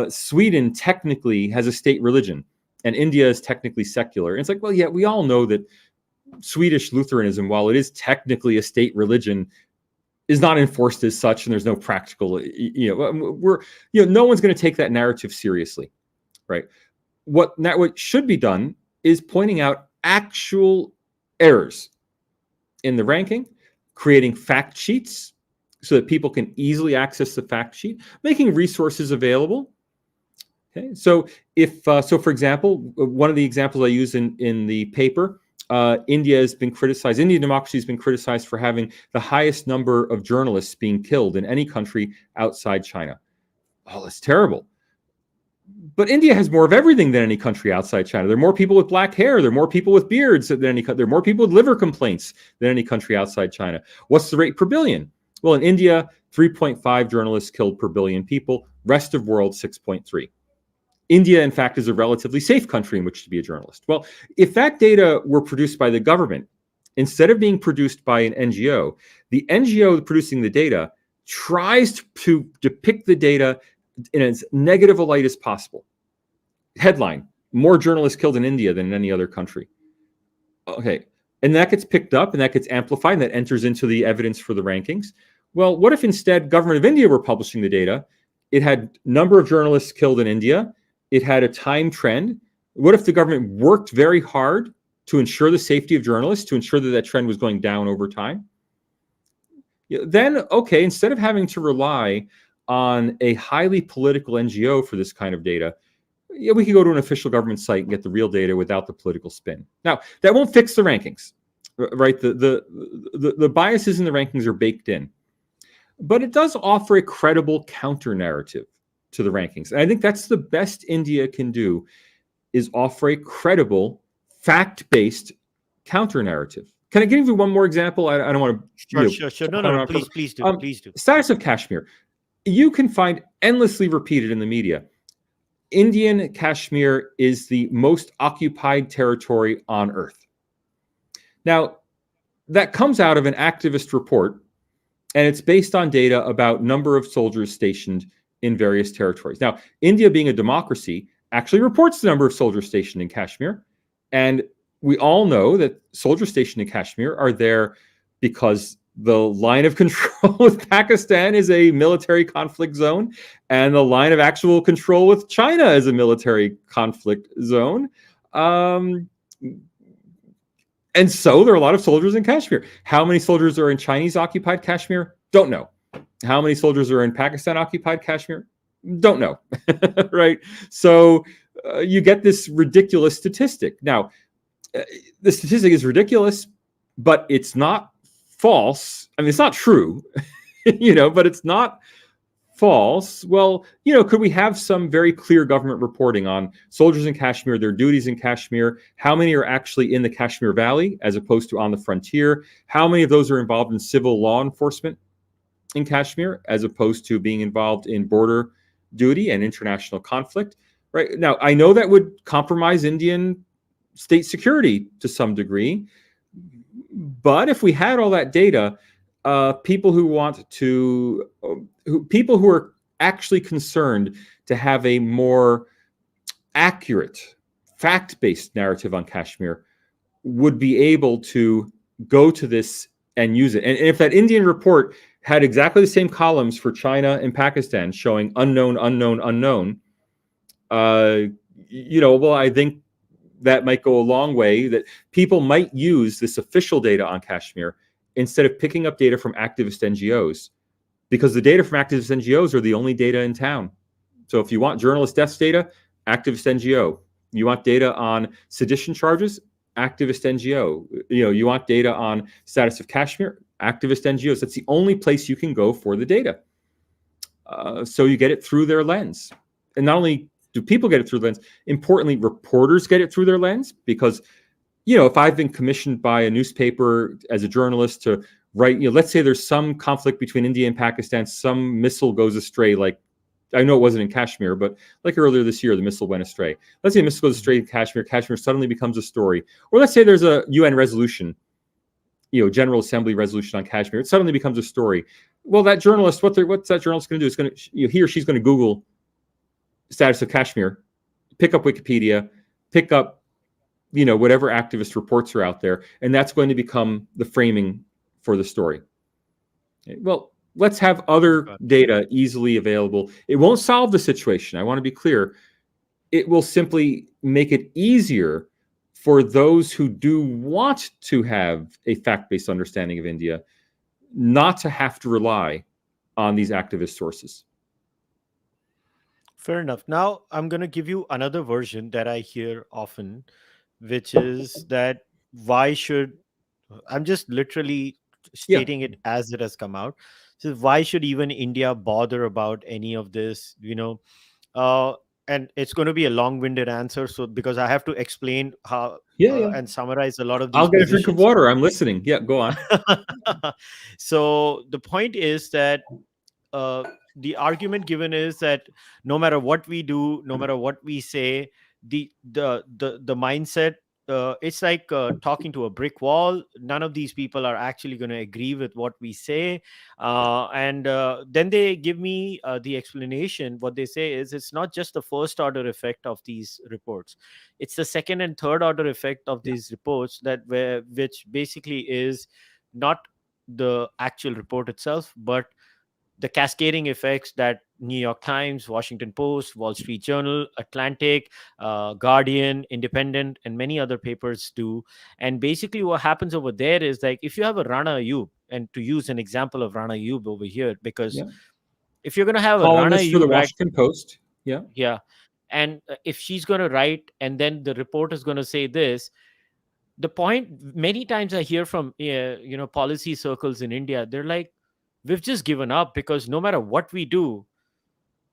Sweden technically has a state religion and India is technically secular? And it's like, well, yeah, we all know that Swedish Lutheranism, while it is technically a state religion, is not enforced as such, and there's no practical. No one's going to take that narrative seriously, right? What should be done is pointing out actual errors in the ranking, creating fact sheets so that people can easily access the fact sheet, making resources available, Okay, so if for example, one of the examples I use in the paper, India has been criticized. Indian democracy has been criticized for having the highest number of journalists being killed in any country outside China. Oh, that's terrible. But India has more of everything than any country outside China. There are more people with black hair. There are more people with beards than any country. There are more people with liver complaints than any country outside China. What's the rate per billion? Well, in India, 3.5 journalists killed per billion people. Rest of world, 6.3. India, in fact, is a relatively safe country in which to be a journalist. Well, if that data were produced by the government, instead of being produced by an NGO, the NGO producing the data tries to depict the data in as negative a light as possible. Headline: more journalists killed in India than in any other country. Okay, and that gets picked up and that gets amplified and that enters into the evidence for the rankings. Well, what if instead government of India were publishing the data? It had number of journalists killed in India. It had a time trend. What if the government worked very hard to ensure the safety of journalists, to ensure that that trend was going down over time? Then, okay, instead of having to rely on a highly political NGO for this kind of data, we could go to an official government site and get the real data without the political spin. Now, that won't fix the rankings, right? The biases in the rankings are baked in. But it does offer a credible counter narrative to the rankings. And I think that's the best India can do, is offer a credible, fact-based counter narrative. Can I give you one more example? I don't want to... Sure. No. Please do. Please do. Status of Kashmir. You can find endlessly repeated in the media. Indian Kashmir is the most occupied territory on Earth. Now, that comes out of an activist report, and it's based on data about number of soldiers stationed in various territories. Now, India, being a democracy, actually reports the number of soldiers stationed in Kashmir. And we all know that soldiers stationed in Kashmir are there because the line of control with Pakistan is a military conflict zone, and the line of actual control with China is a military conflict zone. And so there are a lot of soldiers in Kashmir. How many soldiers are in Chinese-occupied Kashmir? Don't know. How many soldiers are in Pakistan-occupied Kashmir? Don't know, right? So you get this ridiculous statistic. Now, the statistic is ridiculous, but it's not false. I mean, it's not true, but it's not false. Well, could we have some very clear government reporting on soldiers in Kashmir, their duties in Kashmir, how many are actually in the Kashmir Valley as opposed to on the frontier, how many of those are involved in civil law enforcement in Kashmir as opposed to being involved in border duty and international conflict, right? Now, I know that would compromise Indian state security to some degree, but if we had all that data, people who are actually concerned to have a more accurate, fact-based narrative on Kashmir would be able to go to this and use it. And if that Indian report had exactly the same columns for China and Pakistan showing unknown, well, I think that might go a long way, that people might use this official data on Kashmir instead of picking up data from activist NGOs, because the data from activist NGOs are the only data in town. So if you want journalist deaths data, activist NGO. You want data on sedition charges, activist NGO. You want data on status of Kashmir, activist NGOs. That's the only place you can go for the data. So you get it through their lens. And not only do people get it through the lens, importantly, reporters get it through their lens, because, if I've been commissioned by a newspaper as a journalist to write, let's say there's some conflict between India and Pakistan, some missile goes astray, like, I know it wasn't in Kashmir, but like earlier this year, the missile went astray. Let's say a missile goes astray in Kashmir, Kashmir suddenly becomes a story. Or let's say there's a UN resolution, General Assembly resolution on Kashmir, it suddenly becomes a story. Well, that journalist, what's that journalist going to do? It's going to, he or she's going to Google status of Kashmir, pick up Wikipedia, pick up, whatever activist reports are out there, and that's going to become the framing for the story. Okay, well, let's have other data easily available. It won't solve the situation. I want to be clear. It will simply make it easier for those who do want to have a fact-based understanding of India not to have to rely on these activist sources. Fair enough. Now I'm going to give you another version that I hear often, which is that why should, I'm just literally Yeah, stating it as it has come out. So why should even India bother about any of this? Uh, and it's going to be a long-winded answer. So because I have to explain how yeah, yeah. and summarize a lot of I'll these get a drink of positions. water. I'm listening. Yeah, go on. So the point is that uh, the argument given is that no matter what we do, no matter what we say, the mindset, it's like talking to a brick wall. None of these people are actually going to agree with what we say, and then they give me the explanation. What they say is it's not just the first order effect of these reports; it's the second and third order effect of Yeah, these reports which basically is not the actual report itself, but the cascading effects that New York Times, Washington Post, Wall Street Journal, Atlantic, Guardian, Independent, and many other papers do. And basically, what happens over there is like if you have a Rana Ayub, and to use an example of Rana Ayub over here, because yeah. if you're going to have a Rana Columnist for the Ayub, right? Washington Post. Yeah, Yeah. And if she's going to write, and then the report is going to say this, the point many times I hear from policy circles in India, they're like, we've just given up because no matter what we do,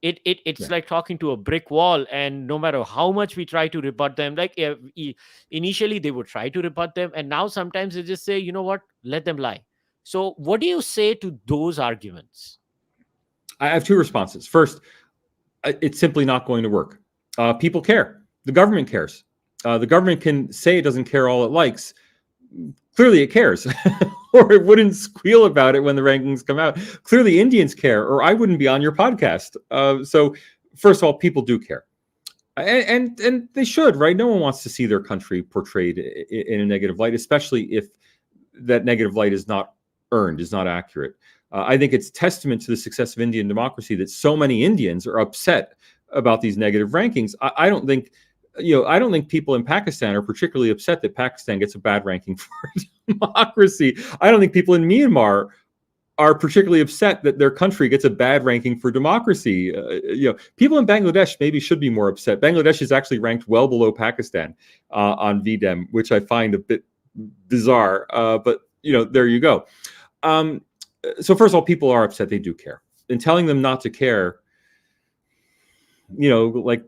it's yeah. like talking to a brick wall, and no matter how much we try to rebut them, like initially they would try to rebut them, and now sometimes they just say, you know what, let them lie. So what do you say to those arguments? I have two responses. First, it's simply not going to work. People care. The government cares. The government can say it doesn't care all it likes. Clearly, it cares, or it wouldn't squeal about it when the rankings come out. Clearly, Indians care, or I wouldn't be on your podcast. So, first of all, people do care, and they should, right? No one wants to see their country portrayed in a negative light, especially if that negative light is not earned, is not accurate. I think it's testament to the success of Indian democracy that so many Indians are upset about these negative rankings. I don't think, I don't think people in Pakistan are particularly upset that Pakistan gets a bad ranking for democracy. I don't think people in Myanmar are particularly upset that their country gets a bad ranking for democracy. People in Bangladesh maybe should be more upset. Bangladesh is actually ranked well below Pakistan on VDEM, which I find a bit bizarre. But there you go. So first of all, people are upset. They do care. And telling them not to care, like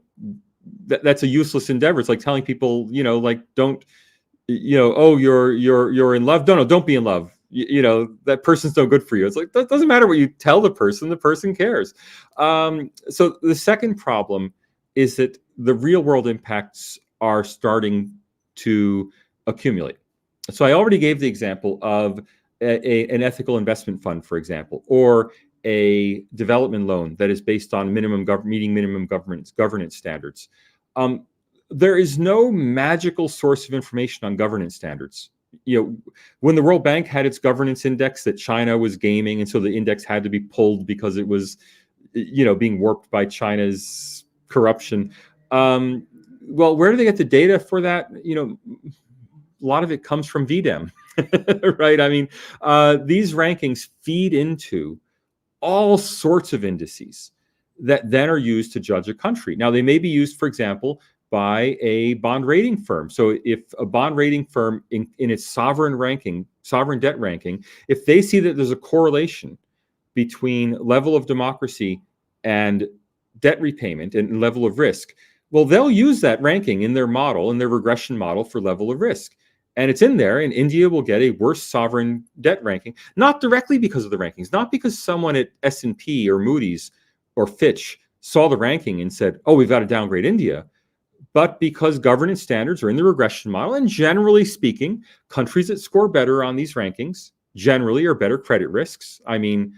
that's a useless endeavor. It's like telling people, like don't, oh, you're in love. No, don't be in love. That person's no good for you. It's like that doesn't matter what you tell the person cares. So the second problem is that the real world impacts are starting to accumulate. So I already gave the example of an ethical investment fund, for example, or a development loan that is based on meeting minimum governance standards. There is no magical source of information on governance standards. When the World Bank had its governance index that China was gaming, and so the index had to be pulled because it was, being warped by China's corruption. Well, where do they get the data for that? A lot of it comes from VDEM, right? I mean, these rankings feed into all sorts of indices that then are used to judge a country. Now, they may be used, for example, by a bond rating firm. So if a bond rating firm in its sovereign debt ranking, if they see that there's a correlation between level of democracy and debt repayment and level of risk, well, they'll use that ranking in their model, in their regression model for level of risk. And it's in there, and India will get a worse sovereign debt ranking, not directly because of the rankings, not because someone at S&P or Moody's or Fitch saw the ranking and said, oh, we've got to downgrade India, but because governance standards are in the regression model. And generally speaking, countries that score better on these rankings generally are better credit risks. I mean,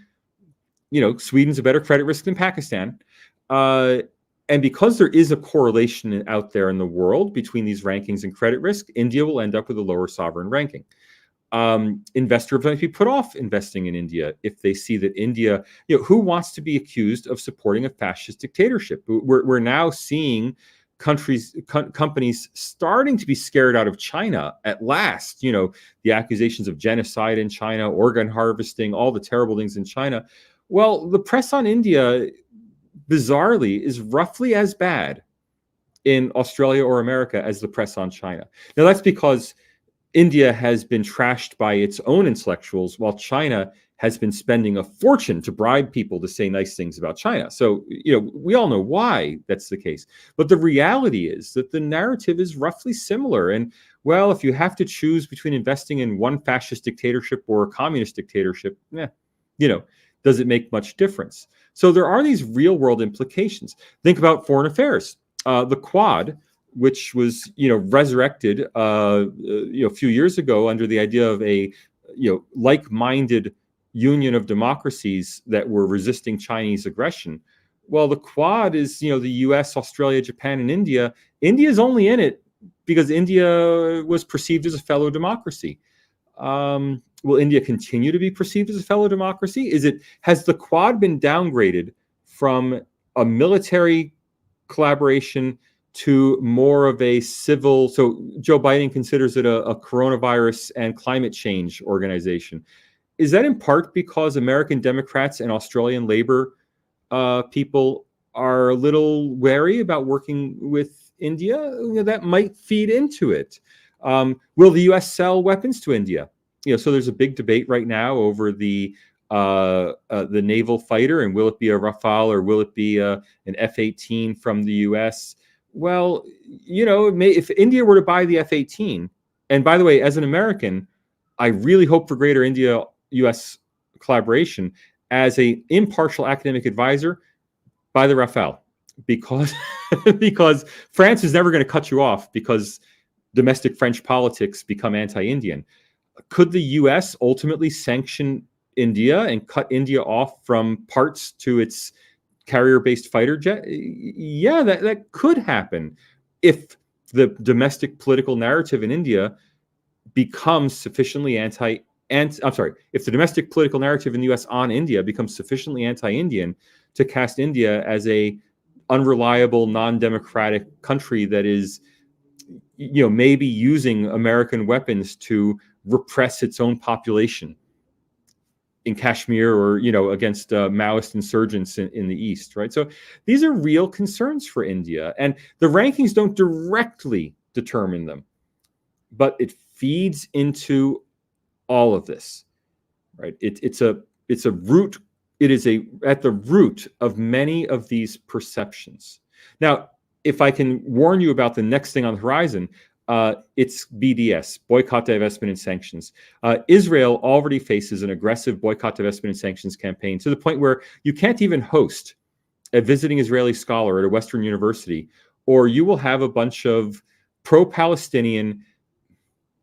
Sweden's a better credit risk than Pakistan. And because there is a correlation out there in the world between these rankings and credit risk, India will end up with a lower sovereign ranking. Investors might be put off investing in India if they see that India, who wants to be accused of supporting a fascist dictatorship? We're now seeing companies starting to be scared out of China at last. The accusations of genocide in China, organ harvesting, all the terrible things in China. Well, the press on India, bizarrely, is roughly as bad in Australia or America as the press on China. Now, that's because India has been trashed by its own intellectuals, while China has been spending a fortune to bribe people to say nice things about China. So, we all know why that's the case. But the reality is that the narrative is roughly similar. And, well, if you have to choose between investing in one fascist dictatorship or a communist dictatorship, does it make much difference? So there are these real world implications. Think about foreign affairs. The Quad, which was resurrected a few years ago under the idea of a like-minded union of democracies that were resisting Chinese aggression. Well, the Quad is the U.S., Australia, Japan, and India. India is only in it because India was perceived as a fellow democracy. Will India continue to be perceived as a fellow democracy? Has the Quad been downgraded from a military collaboration to more of a civil? So Joe Biden considers it a coronavirus and climate change organization. Is that in part because American Democrats and Australian Labor people are a little wary about working with India? That might feed into it. Will the U.S. sell weapons to India? So there's a big debate right now over the naval fighter, and will it be a Rafale or will it be an F-18 from the U.S.? Well, if India were to buy the F-18, and by the way, as an American, I really hope for greater India-U.S. collaboration. As an impartial academic advisor, buy the Rafale, because France is never going to cut you off because domestic French politics become anti-Indian. Could the U.S. ultimately sanction India and cut India off from parts to its carrier-based fighter jet? Yeah, that could happen if the domestic political narrative in India becomes sufficiently if the domestic political narrative in the U.S. on India becomes sufficiently anti-Indian to cast India as a unreliable, non-democratic country that is, maybe using American weapons to repress its own population in Kashmir or, against Maoist insurgents in the East, right? So these are real concerns for India, and the rankings don't directly determine them, but it feeds into all of this, right? It is at the root of many of these perceptions. Now, if I can warn you about the next thing on the horizon, it's BDS, boycott, divestment, and sanctions. Israel already faces an aggressive boycott, divestment, and sanctions campaign to the point where you can't even host a visiting Israeli scholar at a Western university, or you will have a bunch of pro-Palestinian,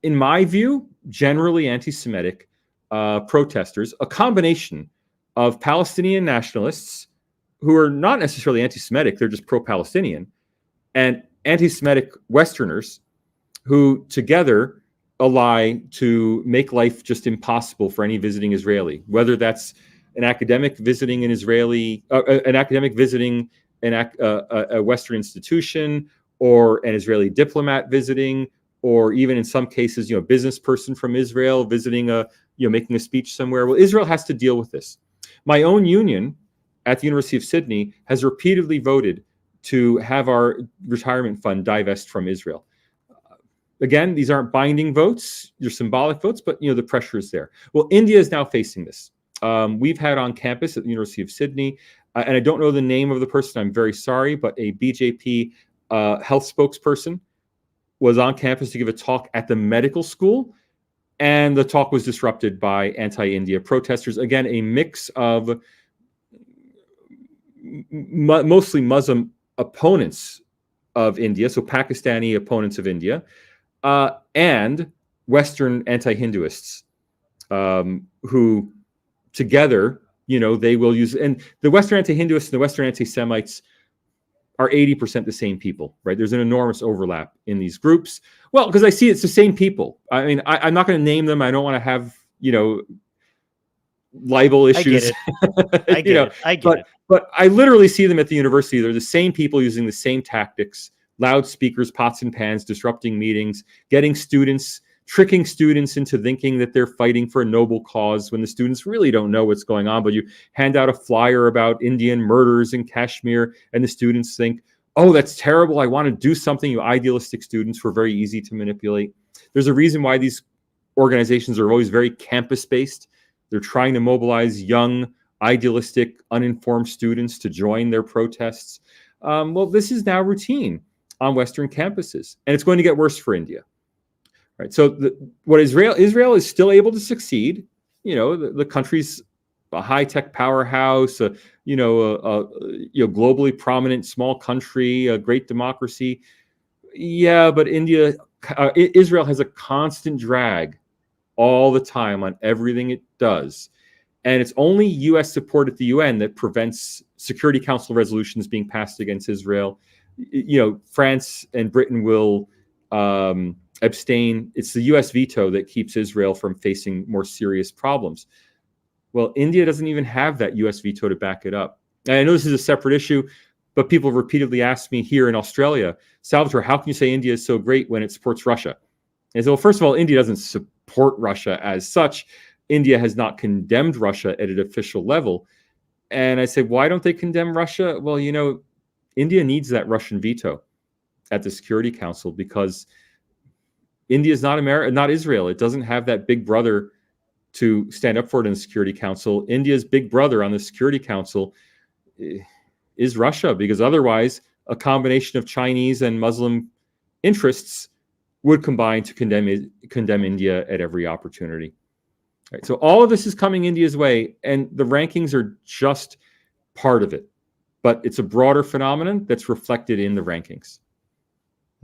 in my view, generally anti-Semitic protesters, a combination of Palestinian nationalists who are not necessarily anti-Semitic, they're just pro-Palestinian, and anti-Semitic Westerners who together ally to make life just impossible for any visiting Israeli, whether that's an academic visiting a Western institution, or an Israeli diplomat visiting, or even in some cases, a business person from Israel visiting making a speech somewhere. Well, Israel has to deal with this. My own union at the University of Sydney has repeatedly voted to have our retirement fund divest from Israel. Again, these aren't binding votes, they're symbolic votes, but the pressure is there. Well, India is now facing this. We've had on campus at the University of Sydney, and I don't know the name of the person, I'm very sorry, but a BJP health spokesperson was on campus to give a talk at the medical school, and the talk was disrupted by anti-India protesters. Again, a mix of mostly Muslim opponents of India, so Pakistani opponents of India, and Western anti-Hinduists, who together, they will use, and the Western anti-Hinduists and the Western anti-Semites are 80% the same people, right? There's an enormous overlap in these groups. Well, because I see it's the same people. I mean, I'm not going to name them. I don't want to have, libel issues. I get it. But I literally see them at the university. They're the same people using the same tactics, loudspeakers, pots and pans, disrupting meetings, getting students tricking students into thinking that they're fighting for a noble cause when the students really don't know what's going on. But you hand out a flyer about Indian murders in Kashmir, and the students think, oh, that's terrible, I want to do something. You idealistic students were very easy to manipulate. There's a reason why these organizations are always very campus-based. They're trying to mobilize young, idealistic, uninformed students to join their protests. Well, this is now routine on Western campuses, and it's going to get worse for India. Right. So what Israel is still able to succeed. You know, the country's a high-tech powerhouse, globally prominent small country, a great democracy. Yeah, but Israel has a constant drag all the time on everything it does. And it's only U.S. support at the UN that prevents Security Council resolutions being passed against Israel. You know, France and Britain will abstain. It's the U.S. veto that keeps Israel from facing more serious problems. Well, India doesn't even have that U.S. veto to back it up. And I know this is a separate issue, but people repeatedly ask me here in Australia, Salvatore, how can you say India is so great when it supports Russia? And so, well, first of all, India doesn't support Russia as such. India has not condemned Russia at an official level. And I say, why don't they condemn Russia? Well, you know, India needs that Russian veto at the Security Council because India is not Israel. It doesn't have that big brother to stand up for it in the Security Council. India's big brother on the Security Council is Russia, because otherwise a combination of Chinese and Muslim interests would combine to condemn India at every opportunity. Right. So all of this is coming India's way, and the rankings are just part of it. But it's a broader phenomenon that's reflected in the rankings.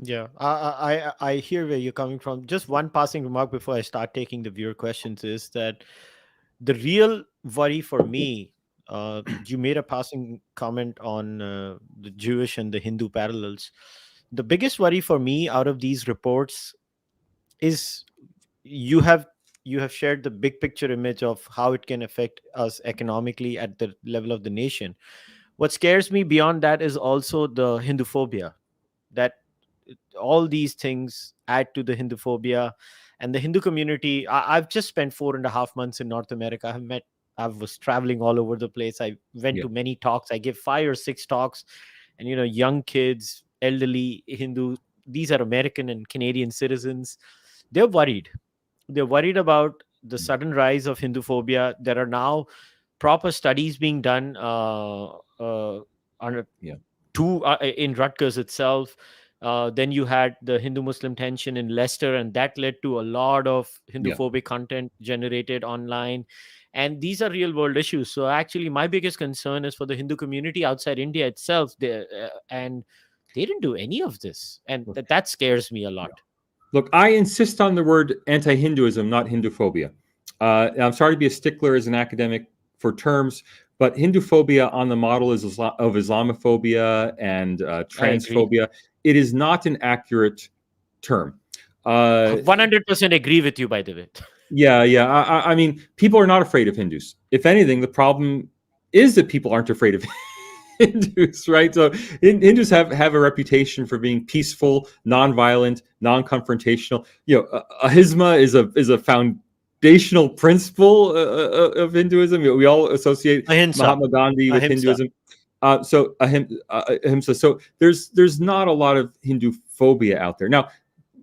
Yeah, I hear where you're coming from. Just one passing remark before I start taking the viewer questions is that the real worry for me, you made a passing comment on the Jewish and the Hindu parallels. The biggest worry for me out of these reports is you have shared the big picture image of how it can affect us economically at the level of the nation. What scares me beyond that is also the Hinduphobia, that all these things add to the Hinduphobia and the Hindu community. I've just spent 4.5 months in North America. I was traveling all over the place. I went to many talks. I gave 5 or 6 talks, and young kids, elderly Hindu, these are American and Canadian citizens. They're worried. They're worried about the sudden rise of Hinduphobia. There are now proper studies being done on in Rutgers itself. Then you had the Hindu-Muslim tension in Leicester, and that led to a lot of Hinduphobic content generated online. And these are real-world issues. So actually, my biggest concern is for the Hindu community outside India itself. And they didn't do any of this. And that scares me a lot. Look, I insist on the word anti-Hinduism, not Hinduphobia. I'm sorry to be a stickler as an academic for terms, but Hinduphobia on the model of Islamophobia and transphobia, it is not an accurate term. 100% agree with you, by the way. Yeah. I mean, people are not afraid of Hindus. If anything, the problem is that people aren't afraid of Hindus, right? So Hindus have a reputation for being peaceful, nonviolent, non-confrontational. Ahimsa is a foundational principle of Hinduism. We all associate Mahatma Gandhi with Hinduism. So ahimsa. So there's not a lot of Hinduphobia out there. Now,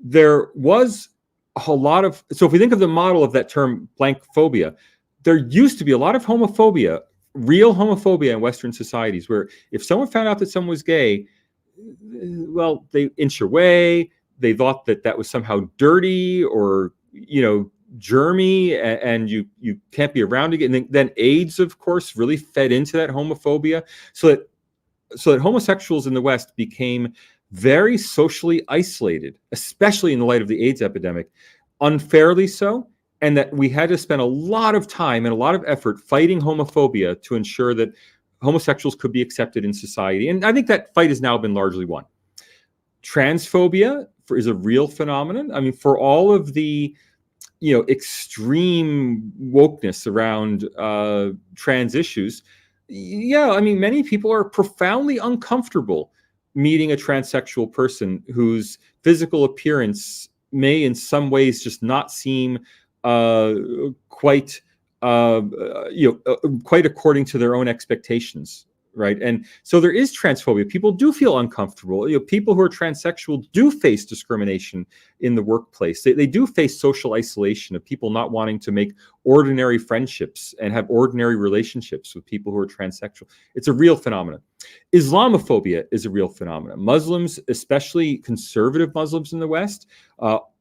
there was a lot of. So if we think of the model of that term, blank phobia, there used to be a lot of homophobia. Real homophobia in Western societies, where if someone found out that someone was gay, well, they inch away. They thought that was somehow dirty or germy, and you can't be around again. And then AIDS, of course, really fed into that homophobia, so that homosexuals in the West became very socially isolated, especially in the light of the AIDS epidemic, unfairly so. And that we had to spend a lot of time and a lot of effort fighting homophobia to ensure that homosexuals could be accepted in society. And I think that fight has now been largely won. Transphobia is a real phenomenon. I mean, for all of the extreme wokeness around trans issues, I mean, many people are profoundly uncomfortable meeting a transsexual person whose physical appearance may in some ways just not seem quite quite according to their own expectations, right? And so there is transphobia. People do feel uncomfortable. People who are transsexual do face discrimination in the workplace. They do face social isolation of people not wanting to make ordinary friendships and have ordinary relationships with people who are transsexual. It's a real phenomenon. Islamophobia is a real phenomenon. Muslims, especially conservative Muslims in the West,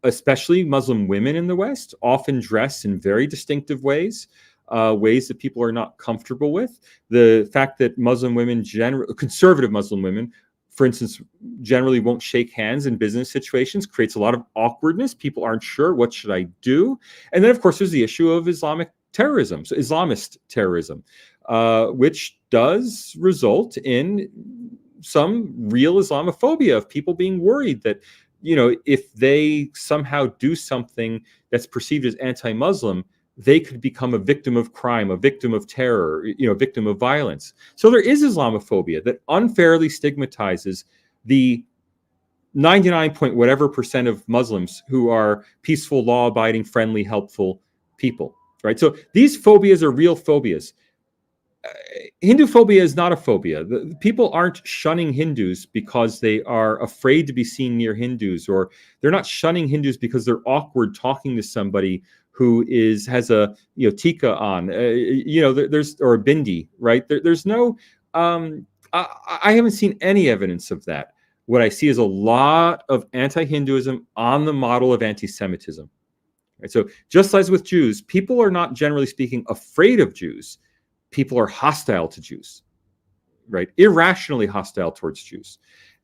especially Muslim women in the West, often dress in very distinctive ways. Ways that people are not comfortable with. The fact that Muslim women, conservative Muslim women, for instance, generally won't shake hands in business situations creates a lot of awkwardness. People aren't sure, what should I do? And then, of course, there's the issue of Islamic terrorism, so Islamist terrorism, which does result in some real Islamophobia of people being worried that, if they somehow do something that's perceived as anti-Muslim, they could become a victim of crime, a victim of terror, a victim of violence. So there is Islamophobia that unfairly stigmatizes the 99 point whatever percent of Muslims who are peaceful, law-abiding, friendly, helpful people, right? So these phobias are real phobias. Hinduphobia is not a phobia. People aren't shunning Hindus because they are afraid to be seen near Hindus, or they're not shunning Hindus because they're awkward talking to somebody who has a tika on, there's, or a bindi, right? There's no, I haven't seen any evidence of that. What I see is a lot of anti-Hinduism on the model of anti-Semitism. Right? So just as with Jews, people are not generally speaking afraid of Jews. People are hostile to Jews, right? Irrationally hostile towards Jews.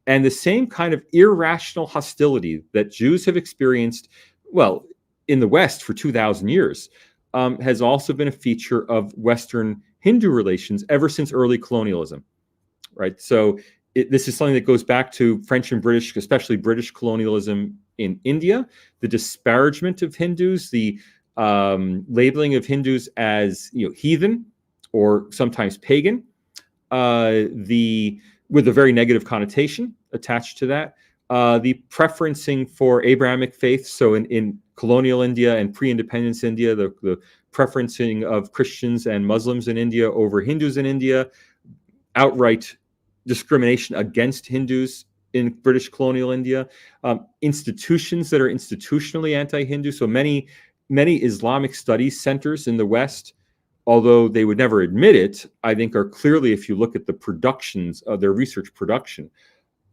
And the same kind of irrational hostility that Jews have experienced, well, in the West for 2,000 years, has also been a feature of Western Hindu relations ever since early colonialism, right? So this is something that goes back to French and British, especially British colonialism in India, the disparagement of Hindus, the labeling of Hindus as heathen or sometimes pagan, with a very negative connotation attached to that. The preferencing for Abrahamic faith, so in colonial India and pre-independence India, the preferencing of Christians and Muslims in India over Hindus in India, outright discrimination against Hindus in British colonial India, institutions that are institutionally anti-Hindu. So many Islamic studies centers in the West, although they would never admit it, I think are clearly, if you look at the productions of their research production,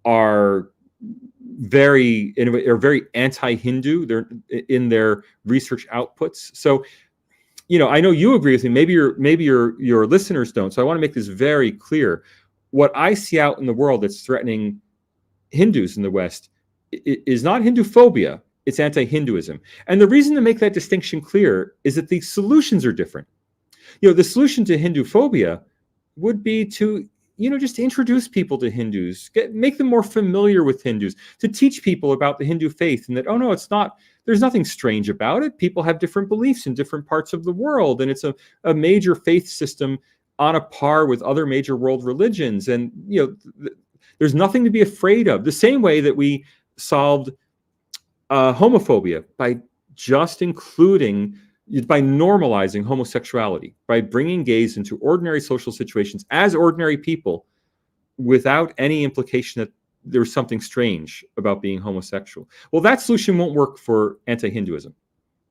are very anti-Hindu. They're in their research outputs. So, I know you agree with me. Maybe your listeners don't. So I want to make this very clear. What I see out in the world that's threatening Hindus in the West is not Hinduphobia. It's anti-Hinduism. And the reason to make that distinction clear is that the solutions are different. The solution to Hinduphobia would be to just introduce people to Hindus, make them more familiar with Hindus, to teach people about the Hindu faith, and that, oh no, it's not, there's nothing strange about it. People have different beliefs in different parts of the world, and it's a major faith system on a par with other major world religions. And, there's nothing to be afraid of. The same way that we solved homophobia by just by normalizing homosexuality, by bringing gays into ordinary social situations as ordinary people without any implication that there's something strange about being homosexual. Well, that solution won't work for anti-Hinduism,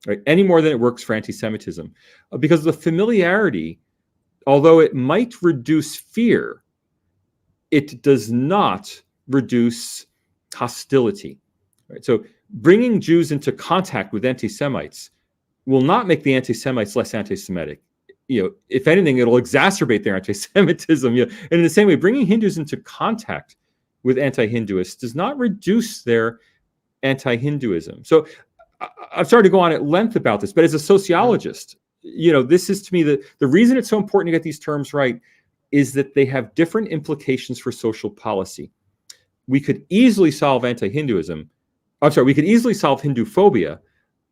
right? Any more than it works for anti-Semitism, because the familiarity, although it might reduce fear, it does not reduce hostility, right? So bringing Jews into contact with anti-Semites will not make the anti-Semites less anti-Semitic. If anything, it'll exacerbate their anti-Semitism. And in the same way, bringing Hindus into contact with anti-Hinduists does not reduce their anti-Hinduism. So I'm sorry to go on at length about this, but as a sociologist, this is, to me, the reason it's so important to get these terms right is that they have different implications for social policy. We could easily solve anti-Hinduism. We could easily solve Hinduphobia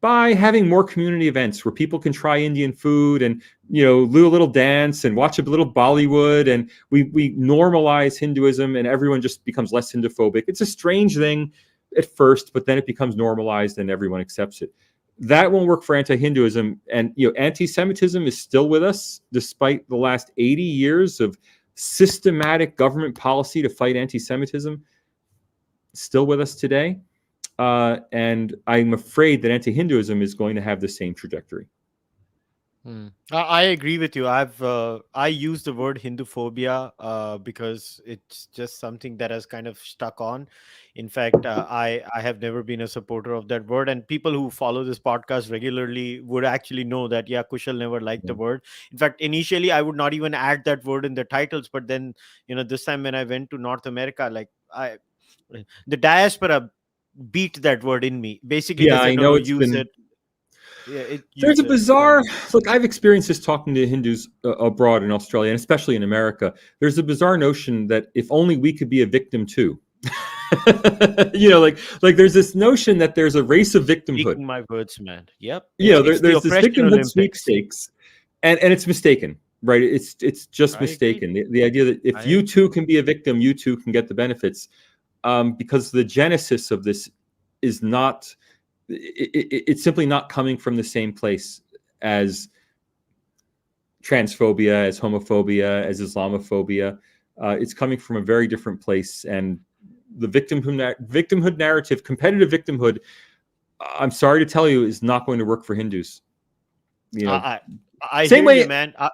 by having more community events where people can try Indian food and, do a little dance and watch a little Bollywood, and we normalize Hinduism and everyone just becomes less Hinduphobic. It's a strange thing. at first, but then it becomes normalized and everyone accepts it. That won't work for anti-Hinduism. And anti-Semitism is still with us despite the last 80 years of systematic government policy to fight anti-Semitism. Still with us today. And I'm afraid that anti-Hinduism is going to have the same trajectory. I agree with you. I use the word Hinduphobia because it's just something that has kind of stuck on. In fact, I have never been a supporter of that word, and people who follow this podcast regularly would actually know that Kushal never liked the Yeah. word. In fact, initially I would not even add that word in the titles, but then this time when I went to North America, like the diaspora beat that word in me. Basically, they Yeah, I said, "No, know no, it's use been. it. Yeah, There's use a it." bizarre And look. I've experienced this talking to Hindus abroad in Australia and especially in America. There's a bizarre notion that if only we could be a victim too. Like there's this notion that there's a race of victimhood. speaking my words, man. Yep, it's the There's this oppression victimhood Olympics. sweepstakes, and it's mistaken, right? It's just I agree. mistaken. The idea that I if you agree. too can be a victim, you too can get the benefits, because the genesis of this is not. It's simply not coming from the same place as transphobia, as homophobia, as Islamophobia. It's coming from a very different place, and the victimhood narrative, competitive victimhood. I'm sorry to tell you, is not going to work for Hindus. You know, I I same hear you, way. man. I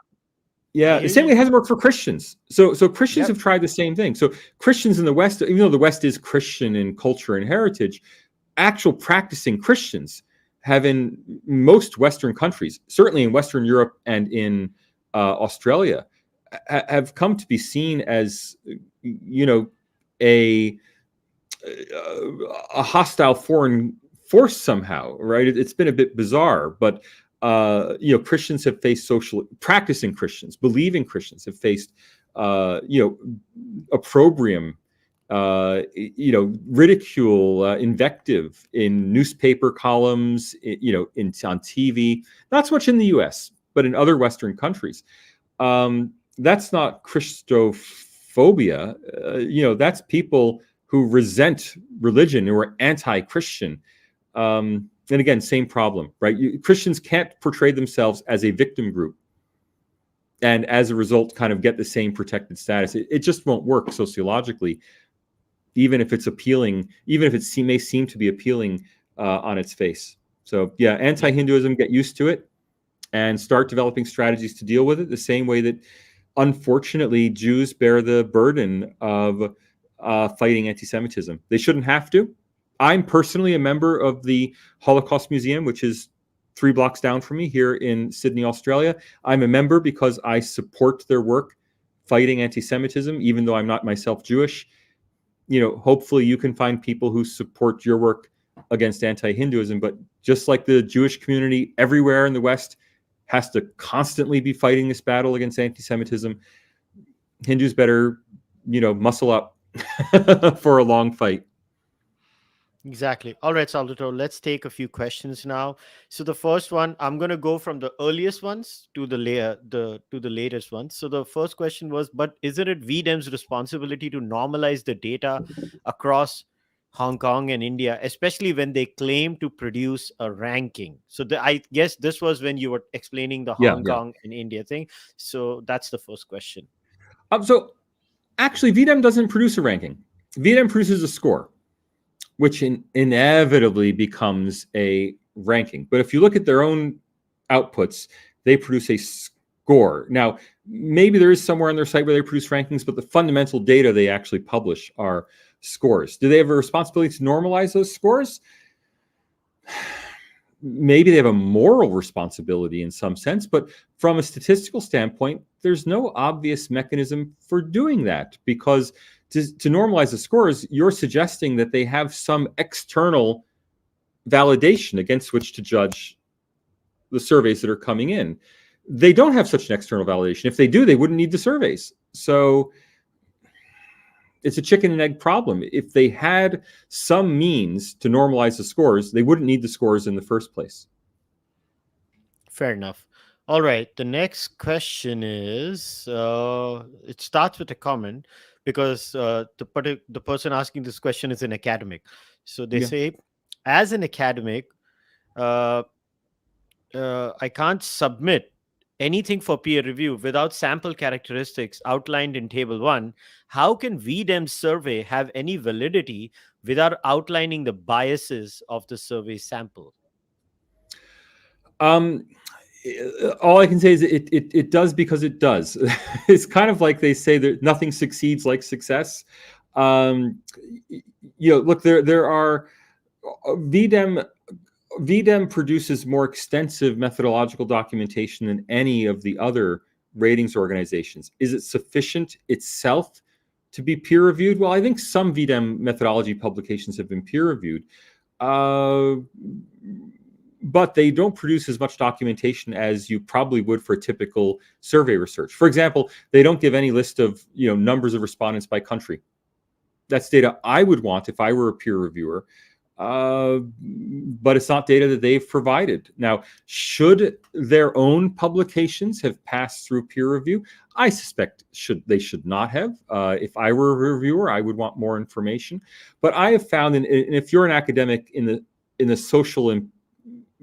Yeah, the hear same way you. it hasn't worked for Christians. So Christians Yep. have tried the same thing. So Christians in the West, even though the West is Christian in culture and heritage, actual practicing Christians have in most Western countries, certainly in Western Europe and in Australia, have come to be seen as a a hostile foreign force somehow, right? It's been a bit bizarre, but Christians have faced practicing Christians, believing Christians have faced opprobrium, ridicule, invective in newspaper columns, on TV. Not so much in the U.S., but in other Western countries. That's not Christophobia. That's people who resent religion, who are anti-Christian. And again, same problem, right? Christians can't portray themselves as a victim group, and as a result, kind of get the same protected status. It just won't work sociologically, even if it's appealing, even if it may seem to be appealing on its face. So yeah, Yeah. anti-Hinduism, get used to it and start developing strategies to deal with it the same way that, unfortunately, Jews bear the burden of fighting anti-Semitism. They shouldn't have to. I'm personally a member of the Holocaust Museum, which is 3 blocks down from me here in Sydney, Australia. I'm a member because I support their work fighting anti-Semitism, even though I'm not myself Jewish. Hopefully you can find people who support your work against anti-Hinduism, but just like the Jewish community everywhere in the West has to constantly be fighting this battle against anti-Semitism, Hindus better, muscle up for a long fight. Exactly. All right, Salvatore, let's take a few questions now. So the first one, I'm going to go from the earliest ones to the latest ones. So the first question was, but isn't it VDEM's responsibility to normalize the data across Hong Kong and India, especially when they claim to produce a ranking? So I guess this was when you were explaining the Yeah, Hong yeah. Kong and India thing. So that's the first question. So actually, VDEM doesn't produce a ranking. VDEM produces a score, which inevitably becomes a ranking. But if you look at their own outputs, they produce a score. Now, maybe there is somewhere on their site where they produce rankings, but the fundamental data they actually publish are scores. Do they have a responsibility to normalize those scores? Maybe they have a moral responsibility in some sense, but from a statistical standpoint, there's no obvious mechanism for doing that, because to normalize the scores, you're suggesting that they have some external validation against which to judge the surveys that are coming in. They don't have such an external validation. If they do, they wouldn't need the surveys. So it's a chicken and egg problem. If they had some means to normalize the scores, they wouldn't need the scores in the first place. Fair enough. All right. The next question is it starts with a comment because the person asking this question is an academic. So they Yeah. say, as an academic, uh, I can't submit anything for peer review without sample characteristics outlined in Table 1. How can VDEM survey have any validity without outlining the biases of the survey sample? Um, all I can say is it does because it does. It's kind of like they say that nothing succeeds like success. Um, look, there are VDEM VDEM produces more extensive methodological documentation than any of the other ratings organizations. Is it sufficient itself to be peer reviewed? Well, I think some VDEM methodology publications have been peer reviewed. Uh, but they don't produce as much documentation as you probably would for typical survey research. For example, they don't give any list of numbers of respondents by country. That's data I would want if I were a peer reviewer, but it's not data that they've provided. Now, should their own publications have passed through peer review? I suspect they should not have. If I were a reviewer, I would want more information. But I have found, and if you're an academic in the social and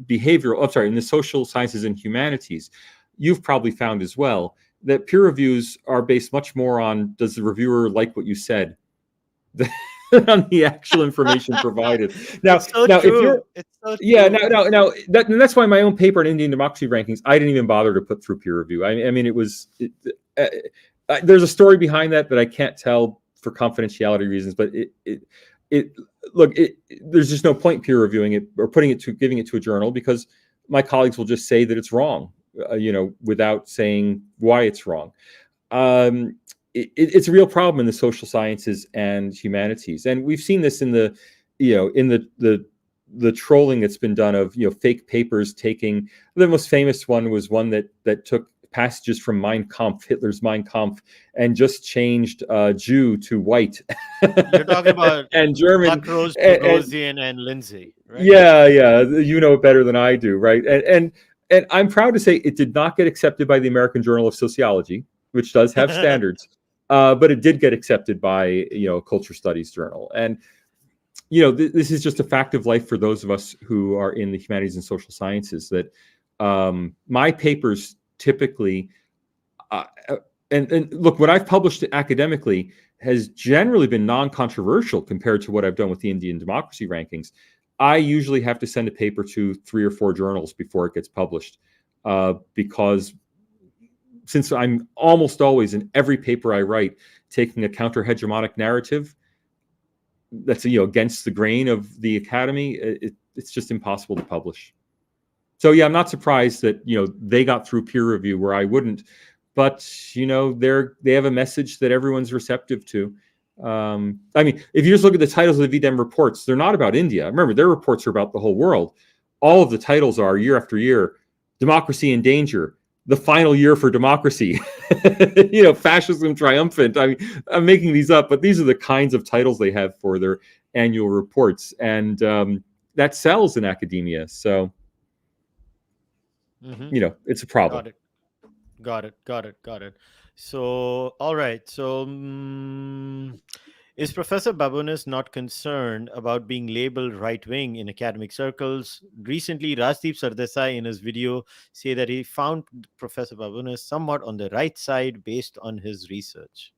behavioral, in the social sciences and humanities, you've probably found as well that peer reviews are based much more on, does the reviewer like what you said, on the actual information provided. It's so Now, if true. you're, It's so yeah, true. that's why my own paper on Indian democracy rankings, I didn't even bother to put through peer review. I mean, there's a story behind that I can't tell for confidentiality reasons, but there's just no point peer reviewing it or giving it to a journal, because my colleagues will just say that it's wrong, without saying why it's wrong. It's a real problem in the social sciences and humanities, and we've seen this in the trolling that's been done of fake papers. Taking the most famous one was one that took passages from Mein Kampf, Hitler's Mein Kampf, and just changed Jew to white. You're talking about and German, Buckrose, Bogosian, and Lindsay, right? Yeah, you know it better than I do, right? And I'm proud to say it did not get accepted by the American Journal of Sociology, which does have standards, but it did get accepted by a culture studies journal. And this is just a fact of life for those of us who are in the humanities and social sciences, that my papers typically, and look, what I've published academically has generally been non-controversial compared to what I've done with the Indian democracy rankings. I usually have to send a paper to 3 or 4 journals before it gets published, because since I'm almost always in every paper I write taking a counter-hegemonic narrative that's against the grain of the academy, it's just impossible to publish. So yeah, I'm not surprised that they got through peer review where I wouldn't, but they have a message that everyone's receptive to. I mean, if you just look at the titles of the VDEM reports, they're not about India. Remember, their reports are about the whole world. All of the titles are, year after year, democracy in danger, the final year for democracy, fascism triumphant. I mean, I'm making these up, but these are the kinds of titles they have for their annual reports, and that sells in academia. So, it's a problem. Got it. So, all right. So, is Professor Babones not concerned about being labeled right-wing in academic circles? Recently, Rajdeep Sardesai in his video say that he found Professor Babones somewhat on the right side based on his research.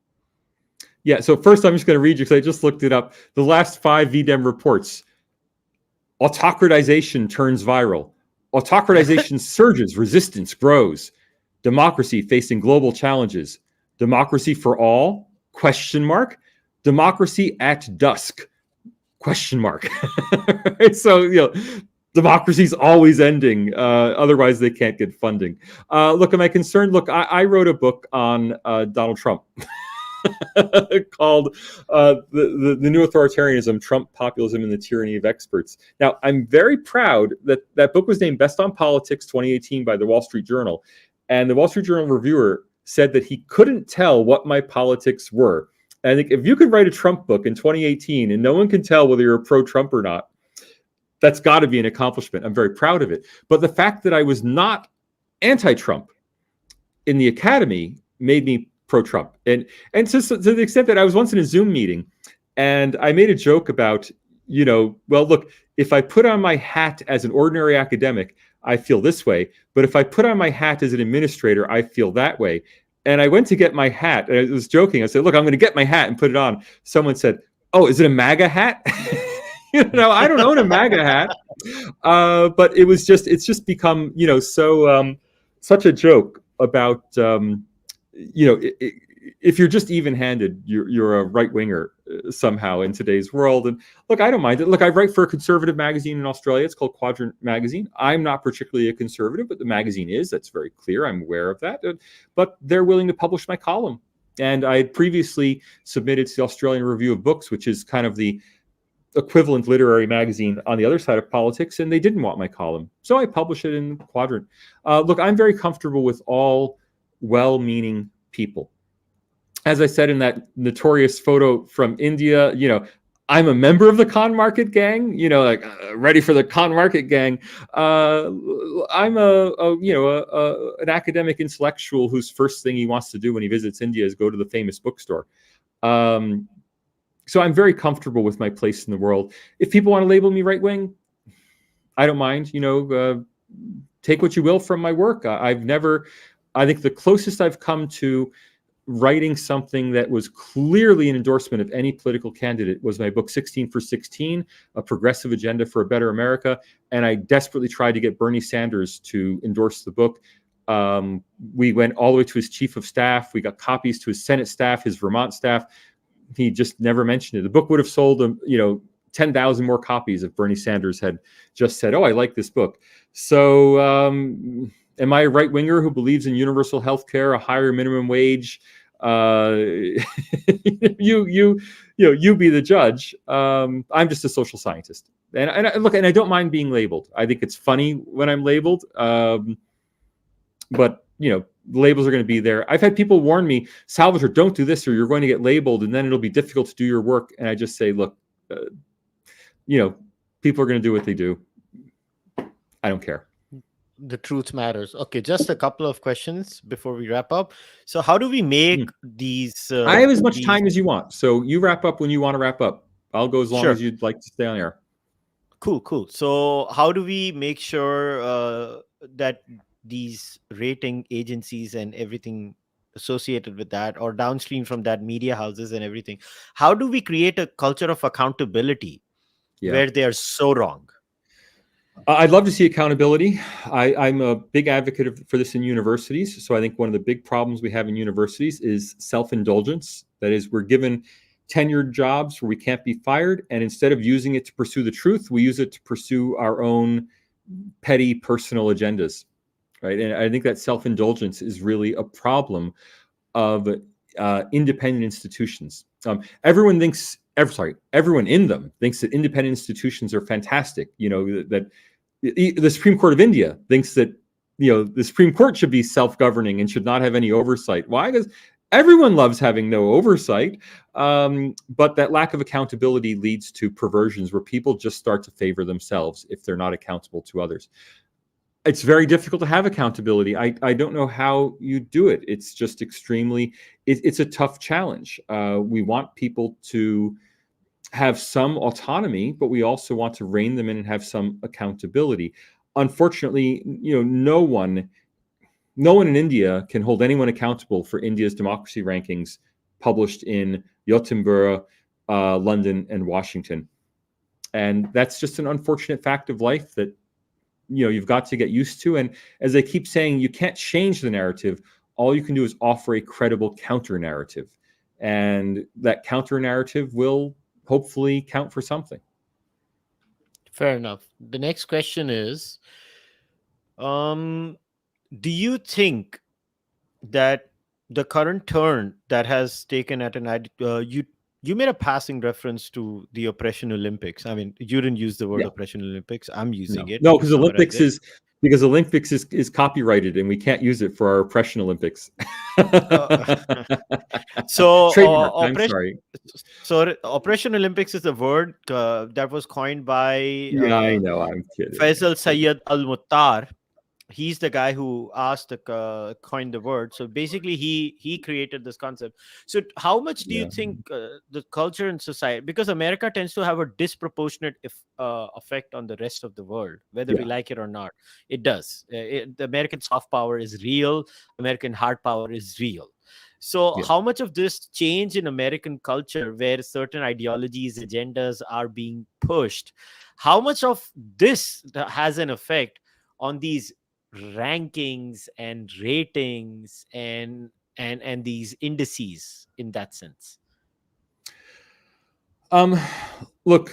Yeah, so first I'm just going to read you, because I just looked it up. The last 5 VDEM reports. Autocratization turns viral. Autocratization surges, resistance grows. Democracy facing global challenges. Democracy for all? ? Democracy at dusk? ? So, democracy's always ending. Otherwise, they can't get funding. Look, am I concerned? Look, I wrote a book on Donald Trump called the New Authoritarianism, Trump, Populism, and the Tyranny of Experts. Now, I'm very proud that book was named Best on Politics 2018 by the Wall Street Journal. And the Wall Street Journal reviewer said that he couldn't tell what my politics were. And I think if you could write a Trump book in 2018 and no one can tell whether you're pro-Trump or not, that's got to be an accomplishment. I'm very proud of it. But the fact that I was not anti-Trump in the academy made me pro-Trump. And to the extent that I was once in a Zoom meeting and I made a joke about, well, look, if I put on my hat as an ordinary academic, I feel this way. But if I put on my hat as an administrator, I feel that way. And I went to get my hat. And I was joking. I said, look, I'm going to get my hat and put it on. Someone said, oh, is it a MAGA hat? I don't own a MAGA hat. But it's just become, such a joke about, if you're just even-handed, you're a right-winger somehow in today's world. And look, I don't mind it. Look, I write for a conservative magazine in Australia. It's called Quadrant Magazine. I'm not particularly a conservative, but the magazine is. That's very clear. I'm aware of that. But they're willing to publish my column. And I had previously submitted to the Australian Review of Books, which is kind of the equivalent literary magazine on the other side of politics, and they didn't want my column. So I publish it in Quadrant. Look, I'm very comfortable with all well-meaning people. As I said in that notorious photo from India, I'm a member of the con market gang, ready for the con market gang. I'm an academic intellectual whose first thing he wants to do when he visits India is go to the famous bookstore. So I'm very comfortable with my place in the world. If people want to label me right wing, I don't mind. Take what you will from my work. I think the closest I've come to writing something that was clearly an endorsement of any political candidate was my book 16 for 16, A Progressive Agenda for a Better America. And I desperately tried to get Bernie Sanders to endorse the book. We went all the way to his chief of staff. We got copies to his Senate staff, his Vermont staff. He just never mentioned it. The book would have sold 10,000 more copies if Bernie Sanders had just said, oh, I like this book. So am I a right winger who believes in universal health care, a higher minimum wage? You be the judge. I'm just a social scientist. And I don't mind being labeled. I think it's funny when I'm labeled. But labels are going to be there. I've had people warn me, Salvatore, don't do this or you're going to get labeled and then it'll be difficult to do your work. And I just say, look, people are going to do what they do. I don't care. The truth matters. Okay, just a couple of questions before we wrap up. So how do we make these... I have as much time as you want. So you wrap up when you want to wrap up. I'll go as long as you'd like to stay on air. Cool. So how do we make sure that these rating agencies and everything associated with that, or downstream from that, media houses and everything, how do we create a culture of accountability where they are so wrong? I'd love to see accountability. I'm a big advocate for this in universities. So I think one of the big problems we have in universities is self-indulgence. That is, we're given tenured jobs where we can't be fired. And instead of using it to pursue the truth, we use it to pursue our own petty personal agendas. Right. And I think that self-indulgence is really a problem of independent institutions. Everyone in them thinks that independent institutions are fantastic. That the Supreme Court of India thinks that, the Supreme Court should be self-governing and should not have any oversight. Why? Because everyone loves having no oversight. But that lack of accountability leads to perversions where people just start to favor themselves if they're not accountable to others. It's very difficult to have accountability. I don't know how you do it. It's just it's a tough challenge. We want people to have some autonomy, but we also want to rein them in and have some accountability. Unfortunately, no one in India can hold anyone accountable for India's democracy rankings published in Gothenburg, London, and Washington. And that's just an unfortunate fact of life that you've got to get used to. And as I keep saying, you can't change the narrative. All you can do is offer a credible counter narrative. And that counter narrative will hopefully count for something. Fair enough. The next question is, do you think that the current turn that has taken at an you made a passing reference to the Oppression Olympics. I mean, you didn't use the word Oppression Olympics. I'm using it. No, because Olympics is copyrighted and we can't use it for our Oppression Olympics. So Oppression Olympics is a word that was coined by I know, I'm kidding. Faisal Sayyid Al-Muttar, He's the guy who asked the coined the word. So basically he created this concept. So how much do you Yeah. think the culture and society, because America tends to have a disproportionate effect on the rest of the world, whether we Yeah. like it or not? It does. The American soft power is real, American hard power is real. So Yeah. how much of this change in American culture, where certain ideologies, agendas are being pushed, how much of this has an effect on these rankings and ratings and these indices in that sense? Um, Look,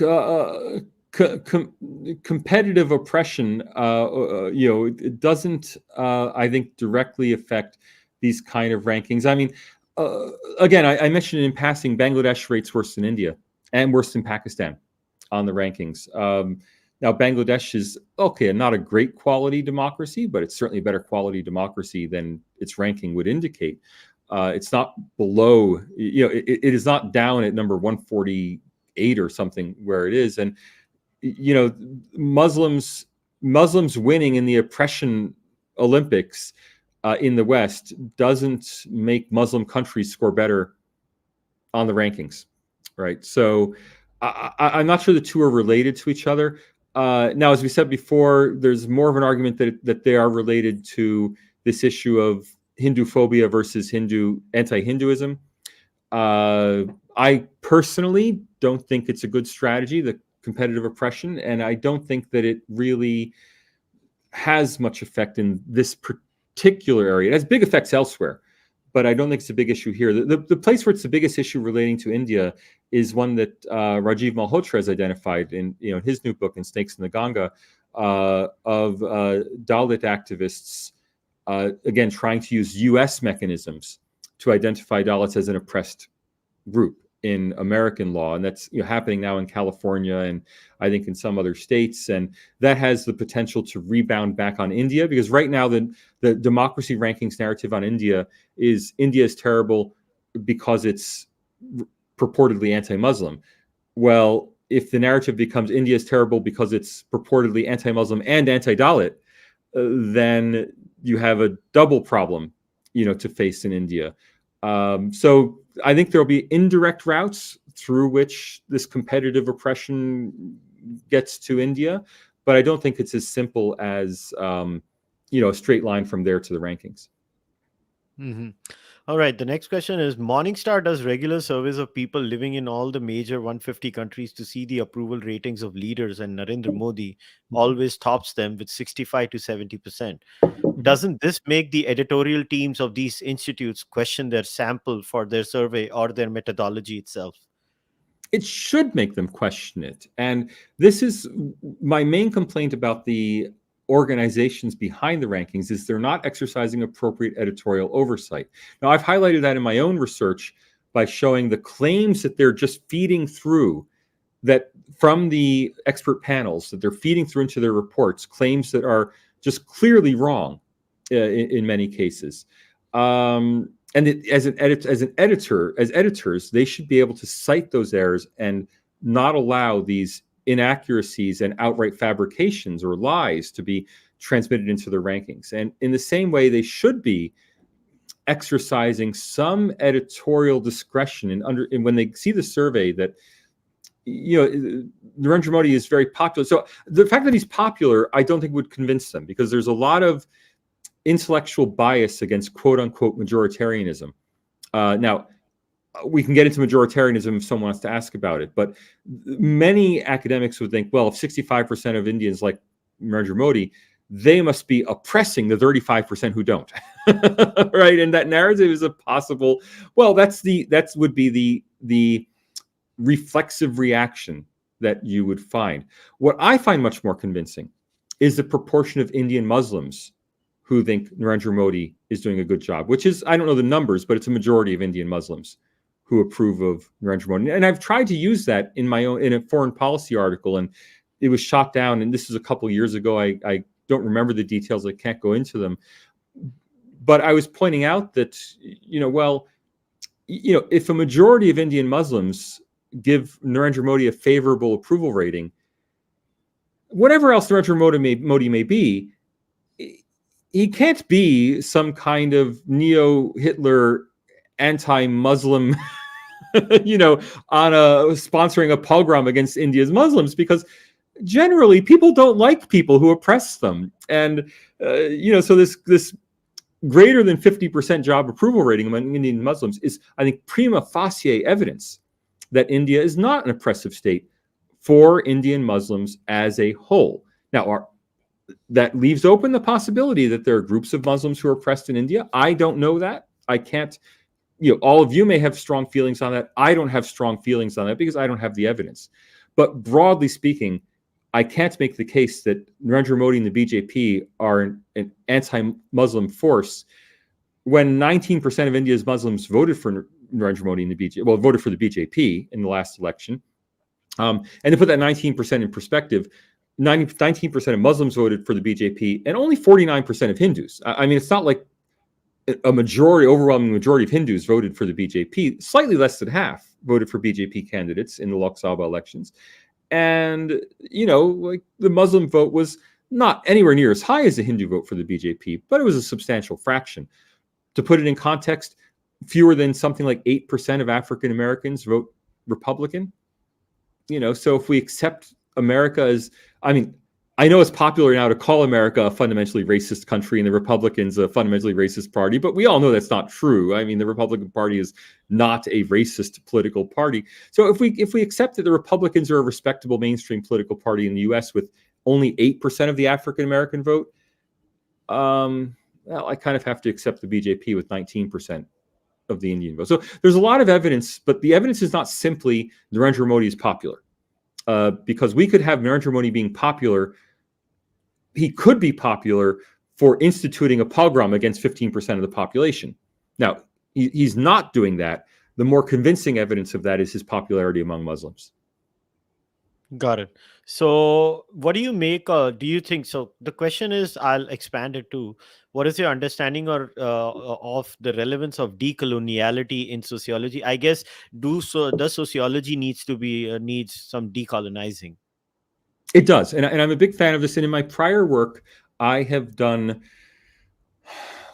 competitive oppression, it doesn't, I think, directly affect these kind of rankings. I mean, uh, again, I mentioned in passing, Bangladesh rates worse than India and worse than Pakistan on the rankings. Now, Bangladesh is okay, not a great quality democracy, but it's certainly a better quality democracy than its ranking would indicate. It's not below, it is not down at number 148 or something where it is. And you know, Muslims winning in the oppression Olympics in the West doesn't make Muslim countries score better on the rankings, right? So I'm not sure the two are related to each other. Now, as we said before, there's more of an argument that they are related to this issue of Hinduphobia versus anti-Hinduism. I personally don't think it's a good strategy, the competitive oppression, and I don't think that it really has much effect in this particular area. It has big effects elsewhere, but I don't think it's a big issue here. The place where it's the biggest issue relating to India is one that Rajiv Malhotra has identified in his new book, In Snakes in the Ganga, of Dalit activists, again, trying to use U.S. mechanisms to identify Dalits as an oppressed group in American law, and that's happening now in California and I think in some other states, and that has the potential to rebound back on India, because right now the democracy rankings narrative on India is terrible because it's purportedly anti-Muslim. Well, if the narrative becomes India is terrible because it's purportedly anti-Muslim and anti-Dalit, then you have a double problem, to face in India. So I think there'll be indirect routes through which this competitive oppression gets to India, but I don't think it's as simple as a straight line from there to the rankings. Hmm. All right. The next question is, Morningstar does regular surveys of people living in all the major 150 countries to see the approval ratings of leaders, and Narendra Modi always tops them with 65 to 70%. Doesn't this make the editorial teams of these institutes question their sample for their survey or their methodology itself? It should make them question it. And this is my main complaint about the organizations behind the rankings, is they're not exercising appropriate editorial oversight. Now, I've highlighted that in my own research by showing the claims that they're just feeding through, that from the expert panels, that they're feeding through into their reports, claims that are just clearly wrong in many cases. And as editors, they should be able to cite those errors and not allow these inaccuracies and outright fabrications or lies to be transmitted into the rankings. And in the same way, they should be exercising some editorial discretion and when they see the survey that Narendra Modi is very popular. So the fact that he's popular, I don't think would convince them, because there's a lot of intellectual bias against quote unquote majoritarianism. Now, we can get into majoritarianism if someone wants to ask about it, but many academics would think, well, if 65% of Indians like Narendra Modi, they must be oppressing the 35% who don't, right? And that narrative is a possible. Well, that would be the reflexive reaction that you would find. What I find much more convincing is the proportion of Indian Muslims who think Narendra Modi is doing a good job, which is, I don't know the numbers, but it's a majority of Indian Muslims who approve of Narendra Modi. And I've tried to use that in a foreign policy article, and it was shot down. And this is a couple of years ago. I don't remember the details. I can't go into them. But I was pointing out that, if a majority of Indian Muslims give Narendra Modi a favorable approval rating, whatever else Narendra Modi may be, he can't be some kind of neo-Hitler anti-Muslim, on sponsoring a pogrom against India's Muslims, because generally people don't like people who oppress them. And, so this greater than 50% job approval rating among Indian Muslims is, I think, prima facie evidence that India is not an oppressive state for Indian Muslims as a whole. Now, that leaves open the possibility that there are groups of Muslims who are oppressed in India. I don't know that. I can't, all of you may have strong feelings on that. I don't have strong feelings on that because I don't have the evidence. But broadly speaking, I can't make the case that Narendra Modi and the BJP are an anti-Muslim force when 19% of India's Muslims voted for Narendra Modi and the BJP, voted for the BJP in the last election. And to put that 19% in perspective, 19% of Muslims voted for the BJP and only 49% of Hindus. I mean, it's not like a overwhelming majority of Hindus voted for the BJP. Slightly less than half voted for BJP candidates in the Lok Sabha elections. And, the Muslim vote was not anywhere near as high as the Hindu vote for the BJP, but it was a substantial fraction. To put it in context, fewer than something like 8% of African Americans vote Republican. So if we accept America as, I know it's popular now to call America a fundamentally racist country and the Republicans a fundamentally racist party, but we all know that's not true. I mean, the Republican Party is not a racist political party. So if we accept that the Republicans are a respectable mainstream political party in the U.S. with only 8% of the African American vote, I kind of have to accept the BJP with 19% of the Indian vote. So there's a lot of evidence, but the evidence is not simply Narendra Modi is popular. Because we could have Narendra Modi being popular. He could be popular for instituting a pogrom against 15% of the population. Now, he's not doing that. The more convincing evidence of that is his popularity among Muslims. Got it. So what do you make, do you think, so the question is, I'll expand it to, what is your understanding of the relevance of decoloniality in sociology? I guess, does sociology needs some decolonizing? It does. And I'm a big fan of this. And in my prior work, I have done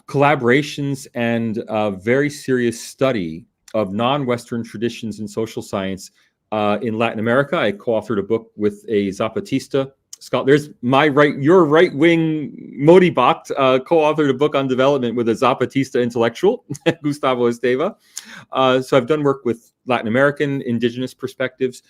collaborations and a very serious study of non-Western traditions in social science in Latin America. I co-authored a book with a Zapatista scholar. There's your right-wing Modi bot, co-authored a book on development with a Zapatista intellectual, Gustavo Esteva. So I've done work with Latin American indigenous perspectives.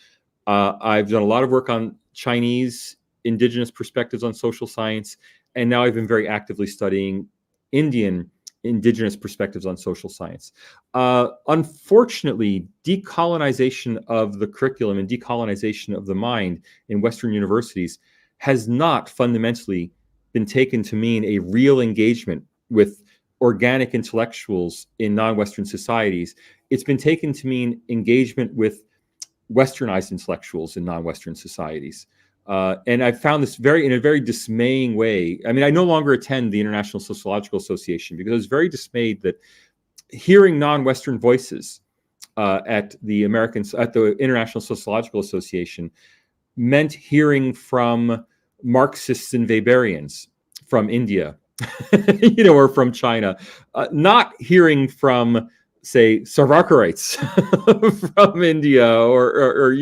I've done a lot of work on Chinese indigenous perspectives on social science. And now I've been very actively studying Indian indigenous perspectives on social science. Unfortunately, decolonization of the curriculum and decolonization of the mind in Western universities has not fundamentally been taken to mean a real engagement with organic intellectuals in non-Western societies. It's been taken to mean engagement with Westernized intellectuals in non-Western societies. And I found this in a very dismaying way. I mean, I no longer attend the International Sociological Association because I was very dismayed that hearing non-Western voices at the International Sociological Association meant hearing from Marxists and Weberians from India, or from China, not hearing from, say, Cārvākarites from India or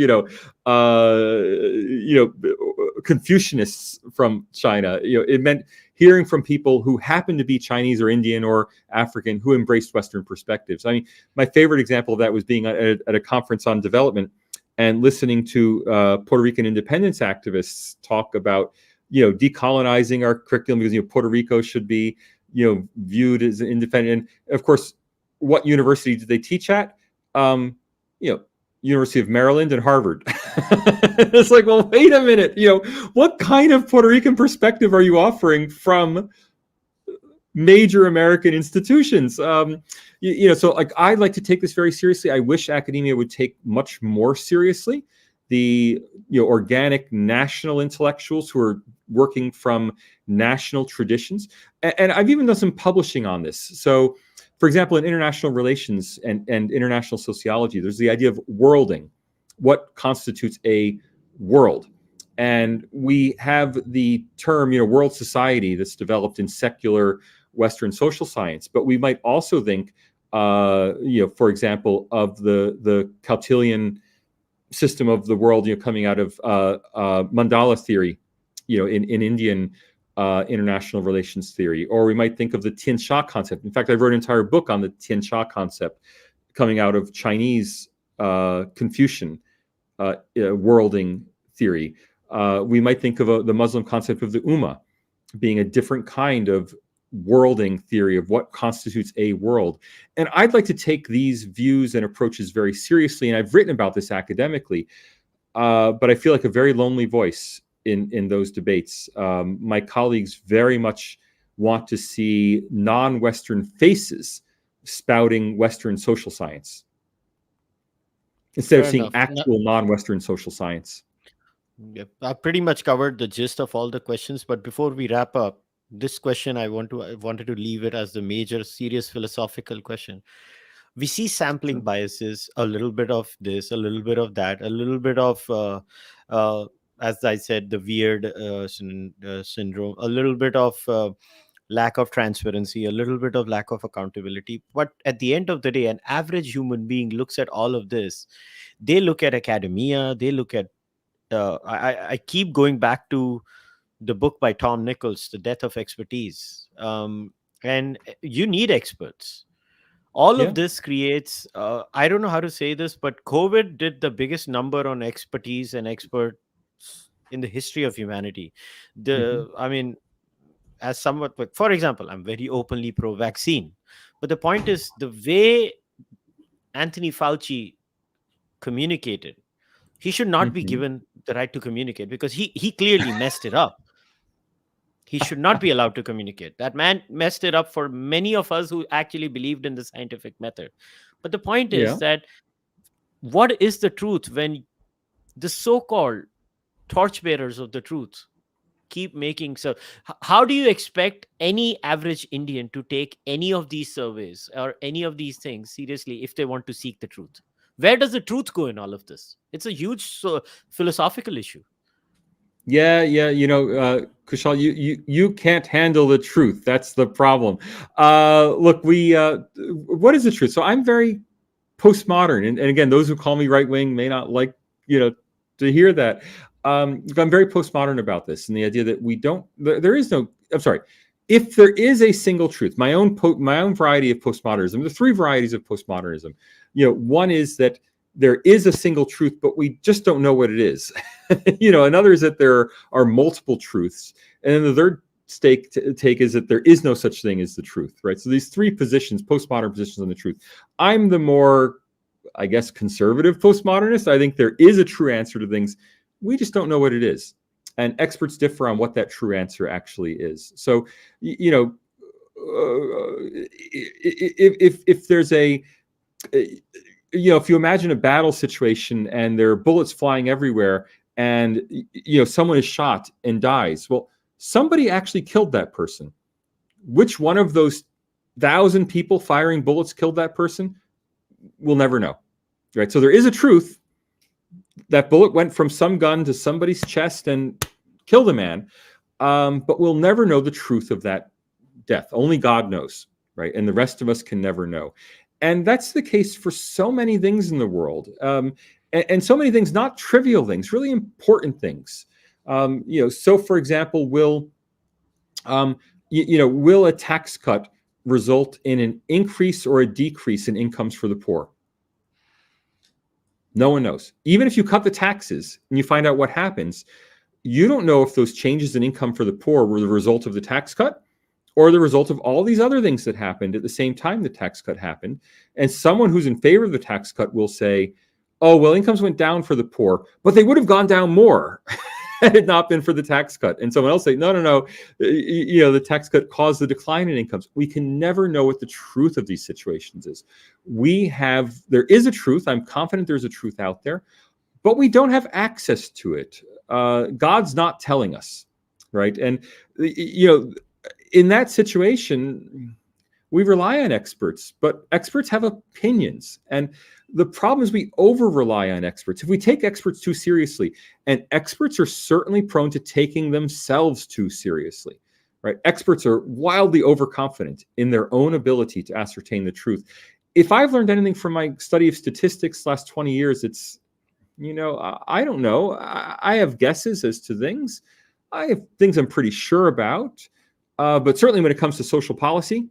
Confucianists from China. It meant hearing from people who happened to be Chinese or Indian or African who embraced Western perspectives. I mean, my favorite example of that was being at a conference on development and listening to Puerto Rican independence activists talk about, decolonizing our curriculum because, Puerto Rico should be, viewed as independent. And of course, what university did they teach at? University of Maryland and Harvard. It's like, well, wait a minute. What kind of Puerto Rican perspective are you offering from major American institutions? So like, I'd like to take this very seriously. I wish academia would take much more seriously the organic national intellectuals who are working from national traditions. And I've even done some publishing on this. So, for example, in international relations and international sociology, there's the idea of worlding. What constitutes a world? And we have the term, world society that's developed in secular Western social science. But we might also think, for example, of the Kautilyan system of the world, coming out of mandala theory, in Indian international relations theory. Or we might think of the Tian Sha concept. In fact, I wrote an entire book on the Tian Sha concept coming out of Chinese Confucian worlding theory. We might think of the Muslim concept of the Ummah being a different kind of worlding theory of what constitutes a world. And I'd like to take these views and approaches very seriously. And I've written about this academically, but I feel like a very lonely voice in those debates. My colleagues very much want to see non-Western faces spouting Western social science instead of Fair seeing enough. actual non-Western social science. Yep. I pretty much covered the gist of all the questions, but before we wrap up, this question I wanted to leave it as the major serious philosophical question. We see sampling Sure. biases, a little bit of this, a little bit of that, a little bit of uh, as I said, the Wierd syndrome, a little bit of lack of transparency, a little bit of lack of accountability. But at the end of the day, an average human being looks at all of this. They look at academia, they look at I keep going back to the book by Tom Nichols, The Death of Expertise. And you need experts. All Yeah. of this creates, I don't know how to say this, but COVID did the biggest number on expertise and experts in the history of humanity. Mm-hmm. I mean, as somewhat, for example, I'm very openly pro vaccine. But the point is, the way Anthony Fauci communicated, he should not be Mm-hmm. given the right to communicate because he clearly messed it up. He should not be allowed to communicate. That man messed it up for many of us who actually believed in the scientific method. But the point is Yeah. that what is the truth when the so-called torchbearers of the truth keep making so how do you expect any average Indian to take any of these surveys or any of these things seriously if they want to seek the truth? Where does the truth go in all of this? It's a huge philosophical issue. Yeah, yeah. Kushal, you can't handle the truth. That's the problem. Look, what is the truth? So I'm very postmodern, and again, those who call me right wing may not like to hear that. I'm very postmodern about this, and the idea that there is no. I'm sorry. If there is a single truth, my own variety of postmodernism, there are three varieties of postmodernism. One is that there is a single truth, but we just don't know what it is. Another is that there are multiple truths. And then the third take is that there is no such thing as the truth, right? So these three positions, postmodern positions on the truth. I'm the more, I guess, conservative postmodernist. I think there is a true answer to things. We just don't know what it is. And experts differ on what that true answer actually is. So, if there's if you imagine a battle situation and there are bullets flying everywhere and someone is shot and dies, well, somebody actually killed that person. Which one of those 1,000 people firing bullets killed that person? We'll never know, right? So there is a truth. That bullet went from some gun to somebody's chest and killed a man, but we'll never know the truth of that death. Only God knows, right? And the rest of us can never know. And that's the case for so many things in the world, and so many things, not trivial things, really important things. So for example, will a tax cut result in an increase or a decrease in incomes for the poor? No one knows. Even if you cut the taxes and you find out what happens, you don't know if those changes in income for the poor were the result of the tax cut or the result of all these other things that happened at the same time the tax cut happened. And someone who's in favor of the tax cut will say, oh, well, incomes went down for the poor, but they would have gone down more had it not been for the tax cut. And someone else say, no, the tax cut caused the decline in incomes. We can never know what the truth of these situations is. There is a truth. I'm confident there's a truth out there, but we don't have access to it. God's not telling us, right? And, in that situation, We rely on experts, but experts have opinions. And the problem is we over rely on experts. If we take experts too seriously, and experts are certainly prone to taking themselves too seriously, right? Experts are wildly overconfident in their own ability to ascertain the truth. If I've learned anything from my study of statistics the last 20 years, it's, I don't know. I have guesses as to things. I have things I'm pretty sure about. But certainly when it comes to social policy,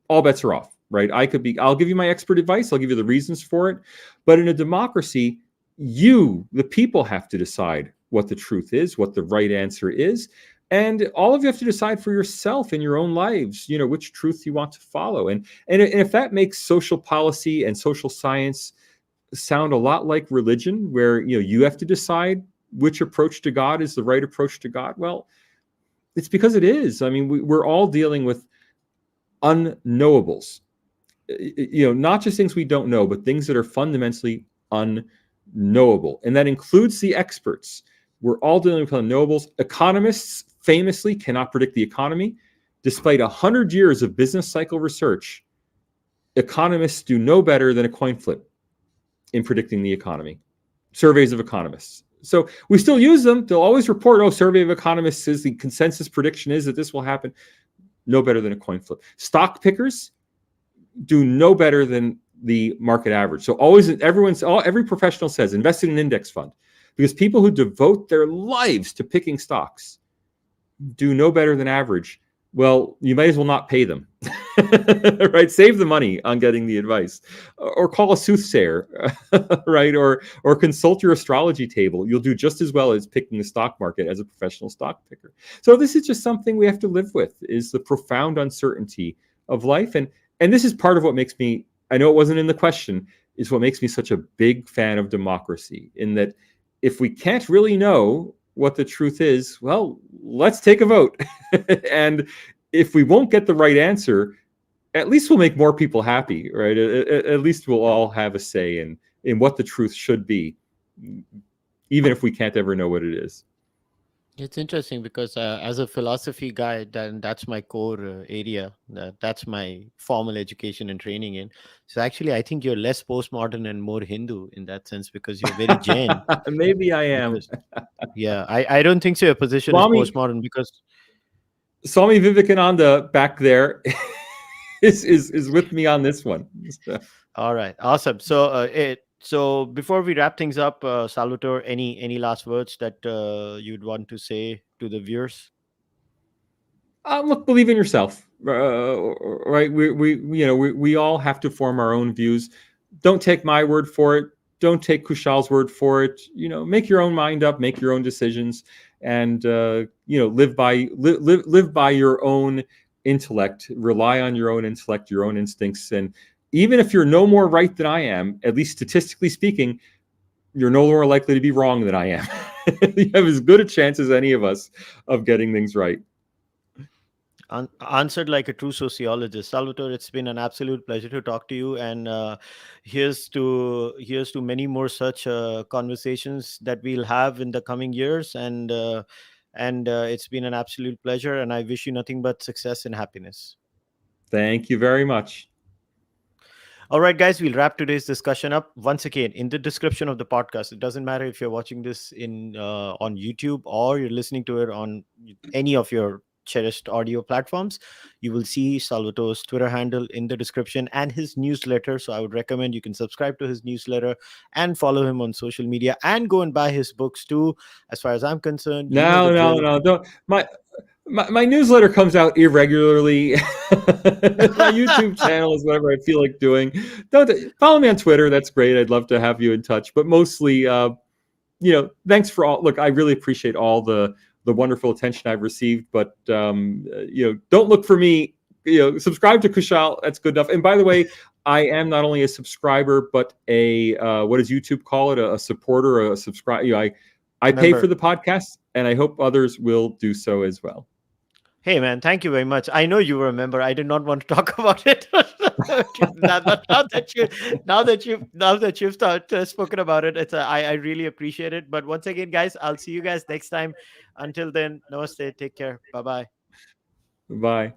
all bets are off, right? I'll give you my expert advice. I'll give you the reasons for it. But in a democracy, the people have to decide what the truth is, what the right answer is. And all of you have to decide for yourself in your own lives, which truth you want to follow. And if that makes social policy and social science sound a lot like religion, where, you have to decide which approach to God is the right approach to God, well, it's because it is. I mean, we're all dealing with unknowables, not just things we don't know, but things that are fundamentally unknowable. And that includes the experts. We're all dealing with unknowables. Economists famously cannot predict the economy. Despite 100 years of business cycle research, economists do no better than a coin flip in predicting the economy. Surveys of economists. So we still use them. They'll always report, survey of economists says the consensus prediction is that this will happen. No better than a coin flip. Stock pickers do no better than the market average. So every professional says invest in an index fund, because people who devote their lives to picking stocks do no better than average. Well, you might as well not pay them, right? Save the money on getting the advice, or call a soothsayer, right? Or consult your astrology table. You'll do just as well as picking the stock market as a professional stock picker. So this is just something we have to live with, is the profound uncertainty of life. And this is part of what makes me, I know it wasn't in the question, is what makes me such a big fan of democracy, in that if we can't really know what the truth is, well, let's take a vote. And if we won't get the right answer, at least we'll make more people happy, right? At least we'll all have a say in what the truth should be, even if we can't ever know what it is. It's interesting because as a philosophy guy, that's my core area. That's my formal education and training in. So actually, I think you're less postmodern and more Hindu in that sense, because you're very Jain. Maybe I am. Because, yeah, I don't think so. Your position Swami, is postmodern because. Swami Vivekananda back there is with me on this one. All right, awesome. So before we wrap things up, Salvatore, any last words that you'd want to say to the viewers? Look, believe in yourself, right? We all have to form our own views. Don't take my word for it. Don't take Kushal's word for it. Make your own mind up, make your own decisions, and live by your own intellect. Rely on your own intellect, your own instincts, and even if you're no more right than I am, at least statistically speaking, you're no more likely to be wrong than I am. You have as good a chance as any of us of getting things right. Answered like a true sociologist. Salvatore, it's been an absolute pleasure to talk to you, and here's to many more such conversations that we'll have in the coming years. And it's been an absolute pleasure, and I wish you nothing but success and happiness. Thank you very much. All right, guys, we'll wrap today's discussion up. Once again, in the description of the podcast, it doesn't matter if you're watching this on YouTube or you're listening to it on any of your cherished audio platforms, you will see Salvatore's Twitter handle in the description and his newsletter. So I would recommend you can subscribe to his newsletter and follow him on social media, and go and buy his books too. As far as I'm concerned, No, don't. My newsletter comes out irregularly. My YouTube channel is whatever I feel like doing. Don't follow me on Twitter. That's great. I'd love to have you in touch. But mostly, thanks for all. Look, I really appreciate all the wonderful attention I've received. But don't look for me. Subscribe to Kushal. That's good enough. And by the way, I am not only a subscriber, but a what does YouTube call it? A supporter, a subscriber. I pay for the podcast, and I hope others will do so as well. Hey man, thank you very much. I know you were a member. I did not want to talk about it. now that you've spoken about it, I really appreciate it. But once again, guys, I'll see you guys next time. Until then, namaste. Take care. Bye bye. Bye.